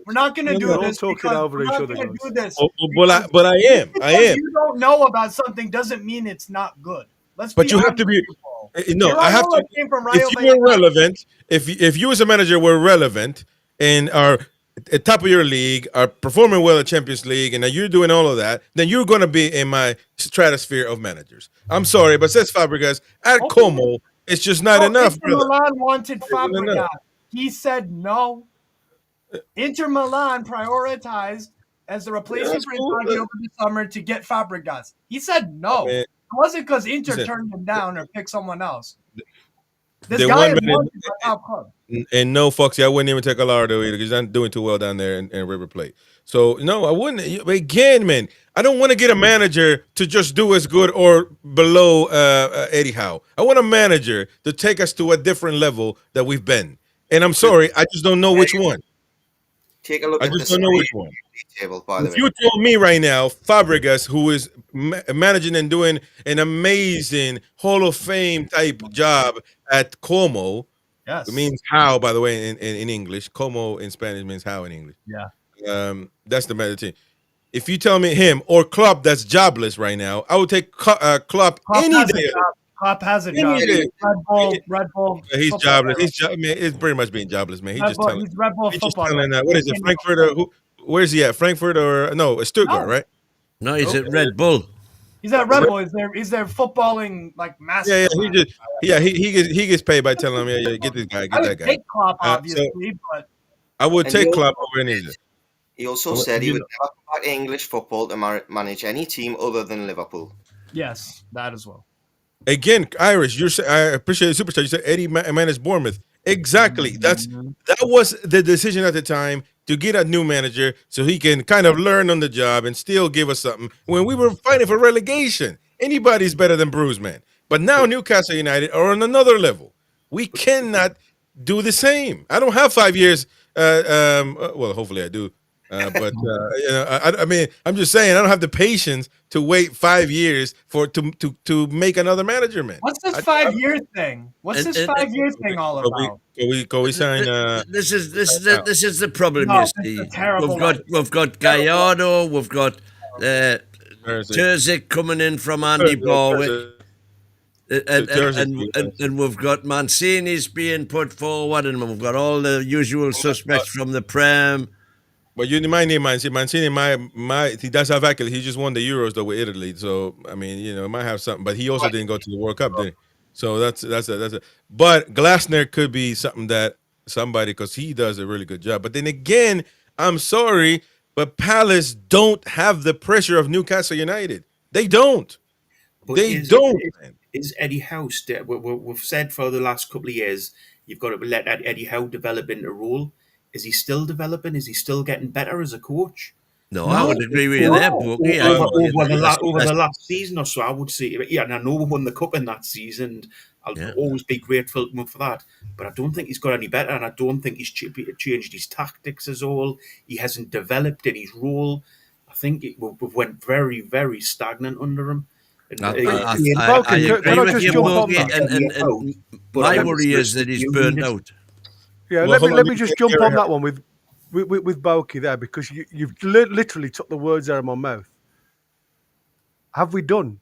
We're not going to do this. Talking over each other. But I am. You don't know about something doesn't mean it's not good. But you have to be. No, I have to. If you're relevant, if you as a manager were relevant and are at top of your league, are performing well at Champions League, and you're doing all of that, then you're going to be in my stratosphere of managers. I'm sorry, but Cesc Fabregas at Como, it's just not enough. Inter Milan wanted Fabregas. He said no. Inter Milan prioritized as the replacement for Inzaghi over the summer to get Fabregas. He said no. It wasn't because Inter turned him down or picked someone else. This guy is wanted by top club. And no, Foxy, I wouldn't even take Alardo either because he's not doing too well down there in River Plate. So, no, I wouldn't. Again, man, I don't want to get a manager to just do as good or below Eddie Howe. I want a manager to take us to a different level that we've been. And I'm sorry, I just don't know which one. Take a look at don't know which one. Table, by the way. If you told me right now, Fabregas, who is managing and doing an amazing Hall of Fame type job at Como, yes, it means how, by the way, in English. Como in Spanish means how in English. Yeah. That's the matter thing. If you tell me him or Klopp that's jobless right now, I would take Klopp any day. Klopp has a job. Red Bull. He's jobless. It's pretty much being jobless, man. He's Red Bull football. What is it, Frankfurt or where's he at? Frankfurt or no? Stuttgart, right? No, he's at Red Bull. He's at Red Bull. Is there footballing like master? Yeah. He gets paid by telling him, yeah, get this guy, get that guy. Take Klopp, obviously, but I would take Klopp over any of this. He also said he would never come back to English football to manage any team other than Liverpool. Yes, that as well. Again, Irish, I appreciate the superstar. You said Eddie managed Bournemouth. Exactly. That was the decision at the time to get a new manager so he can kind of learn on the job and still give us something when we were fighting for relegation. Anybody's better than Bruce, man. But now Newcastle United are on another level. We cannot do the same. I don't have 5 years. Well, hopefully I do. I mean, I'm just saying I don't have the patience to wait 5 years to make another manager, man. What's this 5 year thing? What's this 5 year thing all about? Can we sign? This is the problem. You see, we've got Gallardo, we've got Terzic coming in from Andy Barwick. And we've got Mancini's being put forward, and we've got all the usual suspects from the Prem. But you might need Mancini. Mancini, he does have accolades. He just won the Euros though with Italy, so I mean, it might have something. But he also didn't go to the World Cup, did he? So that's it. But Glasner could be somebody because he does a really good job. But then again, I'm sorry, but Palace don't have the pressure of Newcastle United. They don't. Is Eddie Howe we've said for the last couple of years, you've got to let Eddie Howe develop into a role. Is he still developing? Is he still getting better as a coach? No, I would agree with you there, Bokey. Over the last season or so, I would say, yeah, and I know we won the cup in that season. I'll always be grateful for that. But I don't think he's got any better, and I don't think he's changed his tactics at all. He hasn't developed in his role. I think we've went very, very stagnant under him. I agree with you, Bokey, and my worry is that he's burnt out. Yeah, let me just jump on that one with with Bokey there, because you've literally took the words out of my mouth. Have we done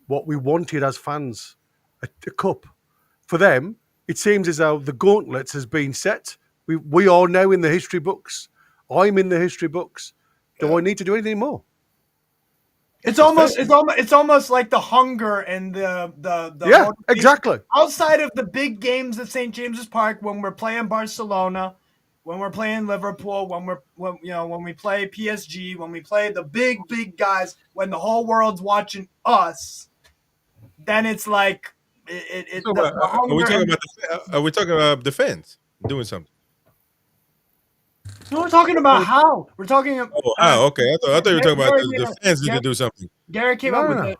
what we wanted as fans? A cup. For them, it seems as though the gauntlet has been set. We are now in the history books. I'm in the history books. Do I need to do anything more? It's almost like the hunger and the yeah, exactly. Outside of the big games at St. James's Park, when we're playing Barcelona, when we're playing Liverpool, when we play PSG, when we play the big guys, when the whole world's watching us, then it's like Are we talking about defense doing something? No, we're talking about how. We're talking about. Okay. I thought you were talking about the fans need to do something. Gary came up with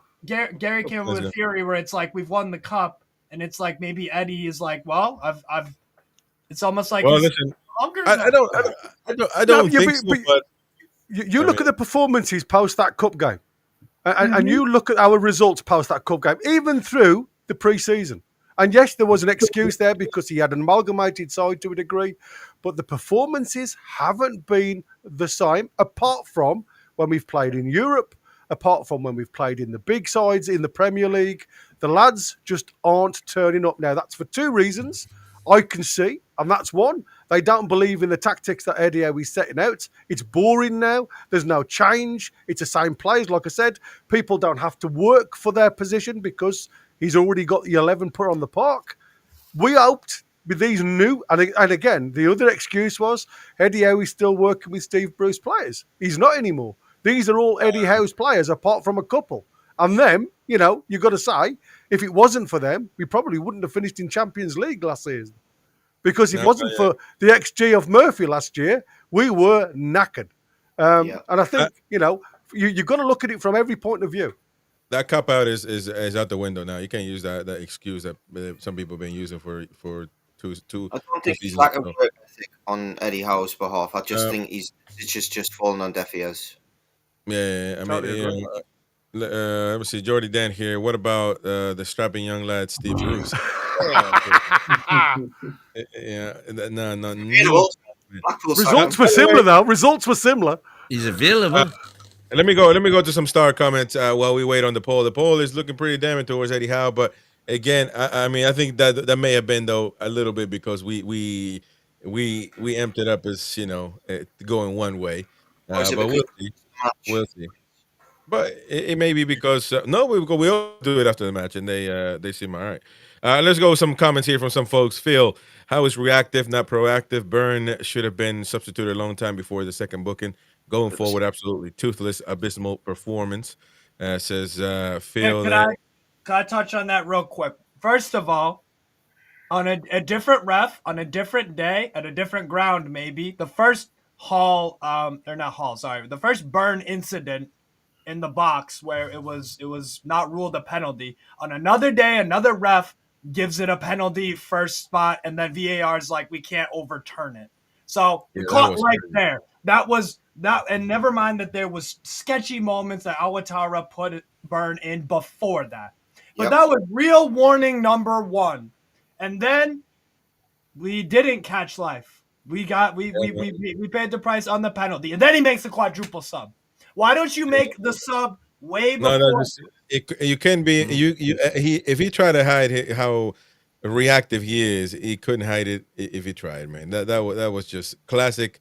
a theory where it's like we've won the cup, and it's like maybe Eddie is like, well, I've. It's almost like. Well, listen, I don't think so. But you look at the performances post that cup game, and you look at our results post that cup game, even through the pre-season. And yes, there was an excuse there because he had an amalgamated side to a degree, but the performances haven't been the same, apart from when we've played in Europe, apart from when we've played in the big sides in the Premier League. The lads just aren't turning up now. That's for two reasons I can see, and that's one. They don't believe in the tactics that Eddie Howe is setting out. It's boring now. There's no change. It's the same plays. Like I said, people don't have to work for their position because he's already got the 11 put on the park. We hoped with these new, and again, the other excuse was Eddie Howe is still working with Steve Bruce players. He's not anymore. These are all Eddie Howe's players, apart from a couple. And them, you've got to say, if it wasn't for them, we probably wouldn't have finished in Champions League last season. Because if it wasn't for the XG of Murphy last year, we were knackered. And I think, you've got to look at it from every point of view. That cop out is out the window now. You can't use that excuse that some people have been using for two. I don't think it's lack of work ethic on Eddie Howe's behalf. I just think it's just fallen on deaf ears. Yeah, I mean, let me see, Jordy Dan here. What about the strapping young lad Steve Bruce? No. Results were similar though. Results were similar. He's available. Let me go to some star comments while we wait on the poll. The poll is looking pretty damning towards Eddie Howe, but again, I mean, I think that may have been though a little bit because we amped it up as going one way, but we'll see. But it may be because we all do it after the match, and they seem all right. Let's go with some comments here from some folks. Phil, how is reactive, not proactive? Burn should have been substituted a long time before the second booking. Going forward, absolutely toothless, abysmal performance. Says Phil. Can I touch on that real quick? First of all, on a different ref, on a different day, at a different ground, maybe the first the first Burn incident in the box where it was not ruled a penalty. On another day, another ref gives it a penalty first spot, and then VAR is like, we can't overturn it. So you're caught right there. That was that, and never mind that there was sketchy moments that Awatara put Burn in before that. But that was real warning number one. And then we didn't catch life. We paid the price on the penalty. And then he makes the quadruple sub. Why don't you make the sub way before? You can be if he tried to hide how reactive he is, he couldn't hide it if he tried, man. That was just classic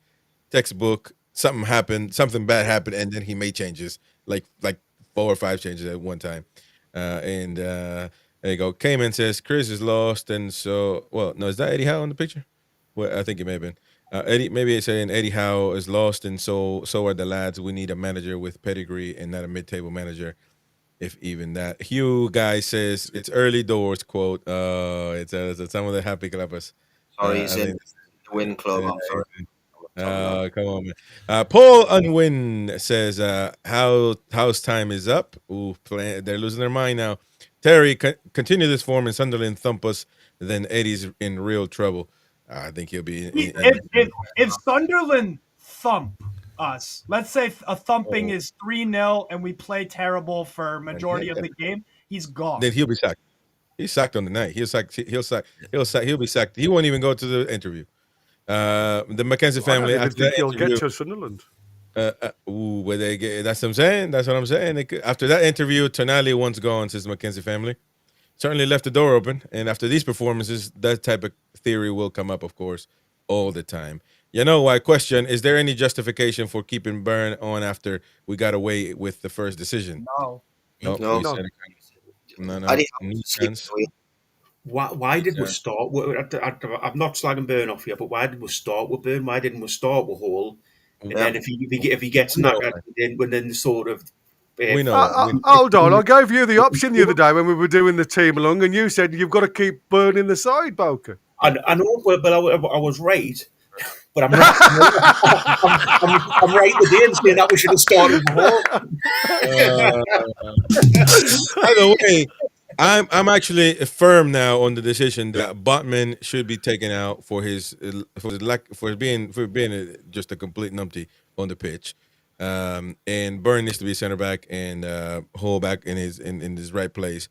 textbook. Something bad happened, and then he made changes, like 4 or 5 changes at one time. There you go. Cayman says Chris is lost, and so is that Eddie Howe in the picture? Well, I think it may have been. Maybe it's saying Eddie Howe is lost, and so are the lads. We need a manager with pedigree and not a mid-table manager, if even that. Hugh guy says it's early doors. Quote. It's some of the happy clappers. Sorry, he's in the win club. I'm sorry. Come on, man. Paul Unwin says House time is up. Ooh, they're losing their mind now. Terry, continue this form and Sunderland thump us, then Eddie's in real trouble. I think he'll be. If Sunderland thump us, let's say a thumping is 3-0 and we play terrible for majority of the game, he's gone. Then he'll be sacked. He's sacked on the night. He'll be sacked. He won't even go to the interview. The Mackenzie I don't family even after think that he'll interview. get to Sunderland. Where they get, that's what I'm saying. That's what I'm saying. After that interview, Tonali once gone, says the Mackenzie family. Certainly left the door open. And after these performances, that type of theory will come up, of course, all the time. You know why? Question: is there any justification for keeping Burn on after we got away with the first decision? No. No, No. you said no. Eddie Howe No was chance. sleeping Why did we Yeah. start? I'm not slagging Burn off here, but why did we start with Burn? Why didn't we start with Hall? And then if he gets We know knackered, then sort of. We know. Hold on, I gave you the option the other day when we were doing the team along, and you said you've got to keep burning the side, Bokey. I know, but I was right. But I'm right. I'm right today in saying that we should have started with Hall. By the way, I'm actually firm now on the decision that Botman should be taken out for his being just a complete numpty on the pitch, and Burn needs to be center back and Hall back in his right place.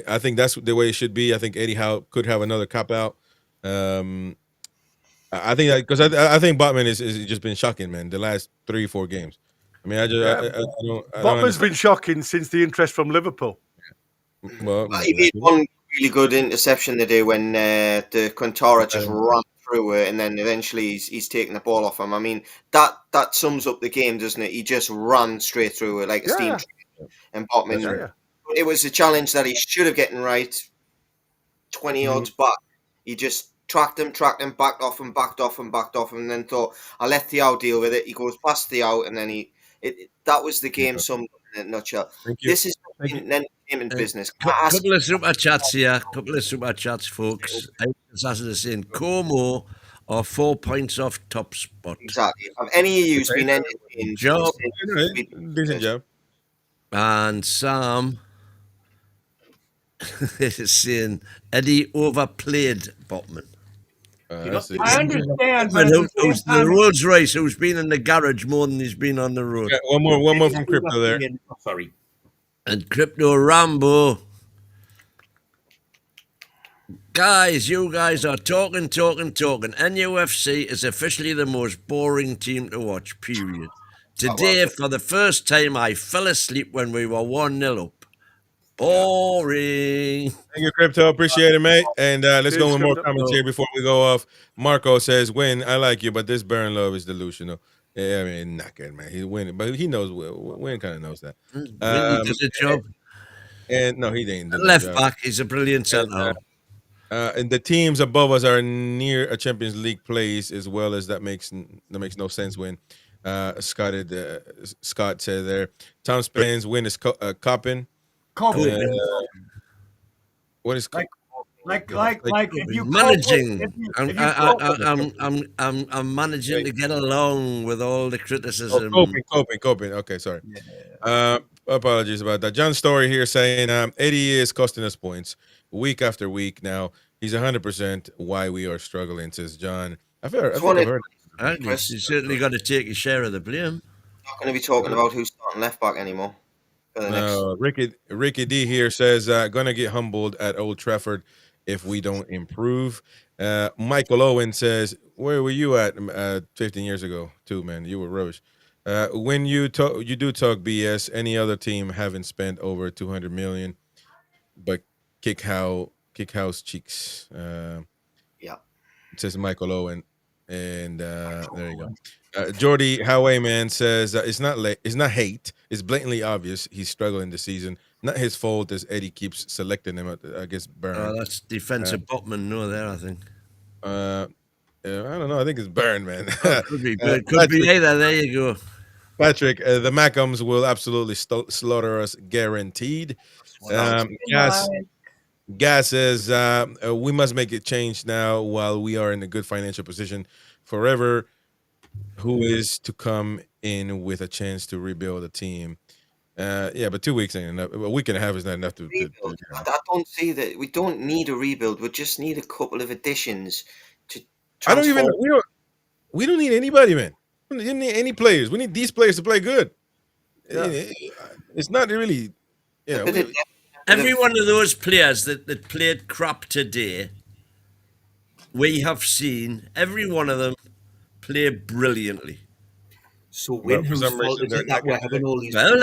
I think that's the way it should be. I think Eddie Howe could have another cop out. I think because I think Botman is just been shocking, man. The last 3-4 games. I mean, I don't. Botman's been shocking since the interest from Liverpool. Well, He made one really good interception today when the Quintara just ran through it, and then eventually he's taking the ball off him. I mean, that sums up the game, doesn't it? He just ran straight through it like a steam train. And Botman, it was a challenge that he should have gotten right 20 yards back. He just tracked him, backed off him, and then thought, I'll let Thiaw deal with it. He goes past Thiaw, and then that was the game summed up in a nutshell. This is entertainment business. Couple of super chats here. Couple of super chats, folks. Assassin saying Como are 4 points off top spot. Exactly. Have any of you been entertained? Job. Decent job. And Sam is saying Eddie overplayed Botman. I understand, but Who's the Rolls Royce who's been in the garage more than he's been on the road. Yeah, one more from Crypto there. Sorry. And Crypto Rambo. Guys, you guys are talking. NUFC is officially the most boring team to watch, period. Today, for the first time, I fell asleep when we were 1-0 up. Boring. Thank you, Crypto. Appreciate it, mate. And let's go with more comments here before we go off. Marco says, "Win, I like you, but this Burn love is delusional." Yeah, I mean, Knackered, man. He's winning, but he knows. Win kind of knows that. He did the job. And no, he didn't. Left back, he's a brilliant centre. And the teams above us are near a Champions League place as well as that makes no sense. When Scott said there, Tom Spain's win is Coppin. What is like if you managing? I'm managing to get along with all the criticism. Coping. Okay, sorry. Apologies about that. John Story here saying 80 is costing us points week after week. Now he's 100% why we are struggling, says John. I think I've heard. You certainly got to take your share of the blame. Not going to be talking about who's starting left back anymore. No, Ricky D here says gonna get humbled at Old Trafford if we don't improve. Michael Owen says, where were you at 15 years ago too, man? You were rubbish. When you do talk BS, any other team haven't spent over 200 million, but kick house cheeks. Yeah, says Michael Owen, and there you go. Jordy Howe man says it's not hate. It's blatantly obvious he's struggling this season. Not his fault as Eddie keeps selecting him against Burn. Oh, that's defensive Botman. No, there I think. I don't know. I think it's Burn, man. Could be good. Could be either. There you go. Patrick, the Mackhams will absolutely slaughter us, guaranteed. Gas says we must make it change now while we are in a good financial position. Forever, who is to come in with a chance to rebuild a team? Yeah, but 2 weeks ain't enough. A week and a half is not enough to I don't see that. We don't need a rebuild. We just need a couple of additions to transform. We don't need anybody, man. We don't need any players. We need these players to play good. Yeah. It's not really, every one of those players that played crap today we have seen every one of them play brilliantly. So But when for whose some fault reason is they're it that we're knackered today. having all these? Well,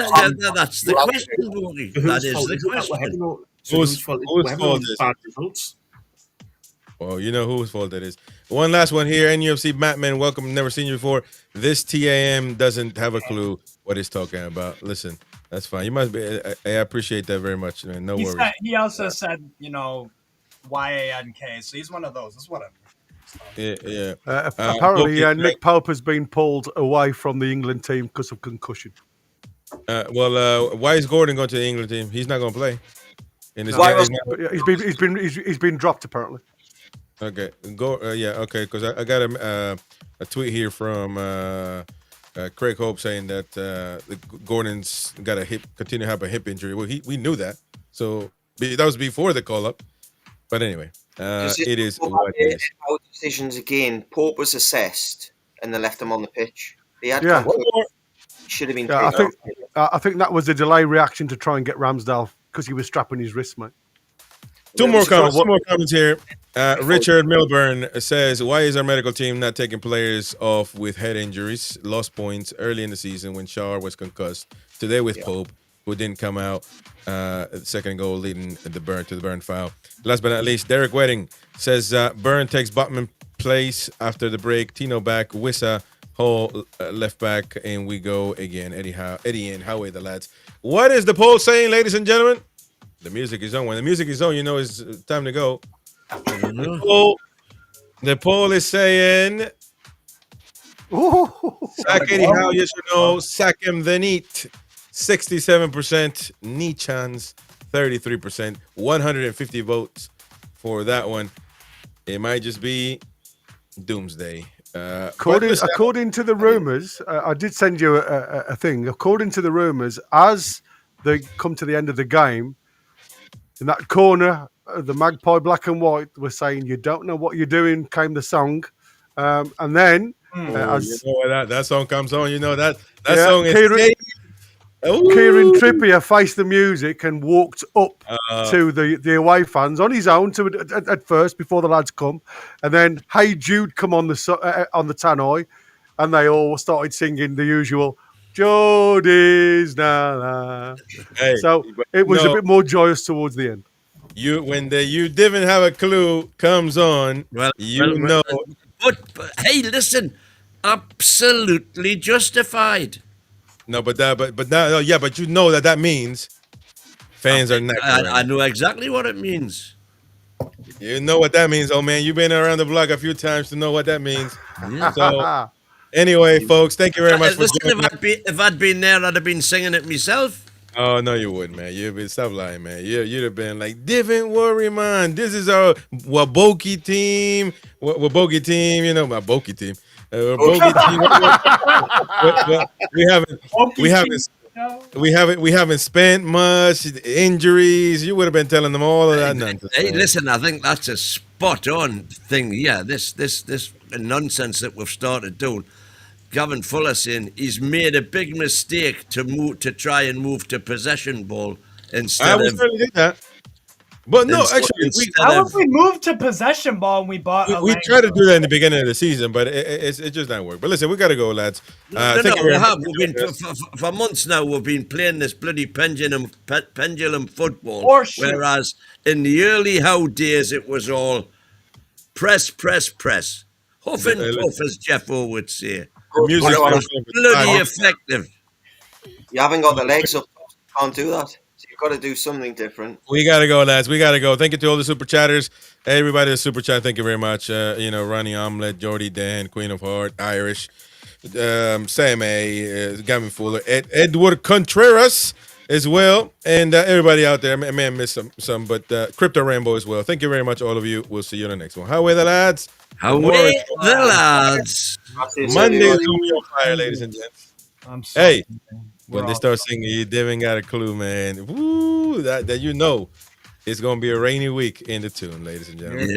that's the question, Bokey. So That whose is fault the is it that we're question. having all? So Whose- whose fault is whose we're having all fault these is bad results? Well, you know whose fault that is. One last one here. NUFC Batman, welcome. Never seen you before. This TAM doesn't have a clue what he's talking about. Listen, that's fine. You must be. I appreciate that very much, man. No worries. He also said, YANK. So he's one of those. It's whatever. Yeah. Apparently, Bokey, Nick Pope has been pulled away from the England team because of concussion. why is Gordon going to the England team? He's not going to play. In this Why game. was- But yeah, he's been dropped apparently. Okay, go. Okay, because I got a tweet here from Craig Hope saying that Gordon's got a continue to have a hip injury. Well, we knew that, so that was before the call up. But anyway, it is what it is. Our decisions again. Pope was assessed, and they left him on the pitch. They had Yeah. should have been. Yeah, taken off. I think that was a delay reaction to try and get Ramsdale because he was strapping his wrist, mate. Two more So comments here. Richard Milburn says, "Why is our medical team not taking players off with head injuries? Lost points early in the season when Shaw was concussed. Today with Pope, who didn't come out. Second goal leading the Burn foul. Last but not least, Derek Wedding says Burn takes Botman place after the break. Tino back, Wissa, Hall left back, and we go again. Eddie and Howe, the lads. What is the poll saying, ladies and gentlemen? The music is on. When the music is on, you know it's time to go. The poll is saying sack Eddie Howe, yes or no. Sack him, then eat. 67%. Knee chants, 33%. 150 votes for that one. It might just be doomsday. According to the rumours, I did send you a thing. According to the rumours, as they come to the end of the game, in that corner, the Magpie Black and White were saying, "You don't know what you're doing," came the song. And then, as you know that song comes on, you know that Yeah, song is Kieran Trippier faced the music and walked up to the away fans on his own at first before the lads come, and then Hey Jude come on the tannoy, and they all started singing the usual Jodie's na. Hey, So it was a bit more joyous towards the end. When you didn't have a clue comes on, Well, know. But hey, listen, absolutely justified. No, but you know that means fans are not. I know exactly what it means. You know what that means, oh man. You've been around the block a few times to know what that means. So anyway, folks, thank you very much for joining us. If I'd been there, I'd have been singing it myself. Oh no, you wouldn't, man. You'd be stop lying, man. You'd have been like, "Don't worry, man. This is our Bokey team. Bokey team. You know my Bokey team. Bokey team. We haven't spent much injuries. You would have been telling them all of that nonsense. Hey, listen, I think that's a spot on thing. Yeah, this nonsense that we've started doing. Gavin Fuller saying he's made a big mistake to try and move to possession ball instead we of. certainly did that. But no, actually, How if we moved to possession ball and we bought we tried to do that in the beginning of the season, but it just not work. But listen, we got to go, lads. We have. We've been for months now. We've been playing this bloody pendulum football. Whereas in the early Howe days, it was all press, huff and puff, as Jeff O would say. The music was bloody effective. You haven't got the legs up. Can't do that. So you've got to do something different. We got to go, lads. We got to go. Thank you to all the super chatters. Everybody that's super chat, thank you very much. Ronnie Omelette, Jordy Dan, Queen of Heart, Irish, Sam A, Gavin Fuller, Edward Contreras as well, and everybody out there. I may have missed some, but Crypto Rambo as well. Thank you very much, all of you. We'll see you in the next one. How are the lads? Away the lads. Monday's gonna be on fire, ladies and gents. Hey, when they start singing, you didn't got a clue, man. Woo, that you know it's gonna be a rainy week in the tune, ladies and gentlemen.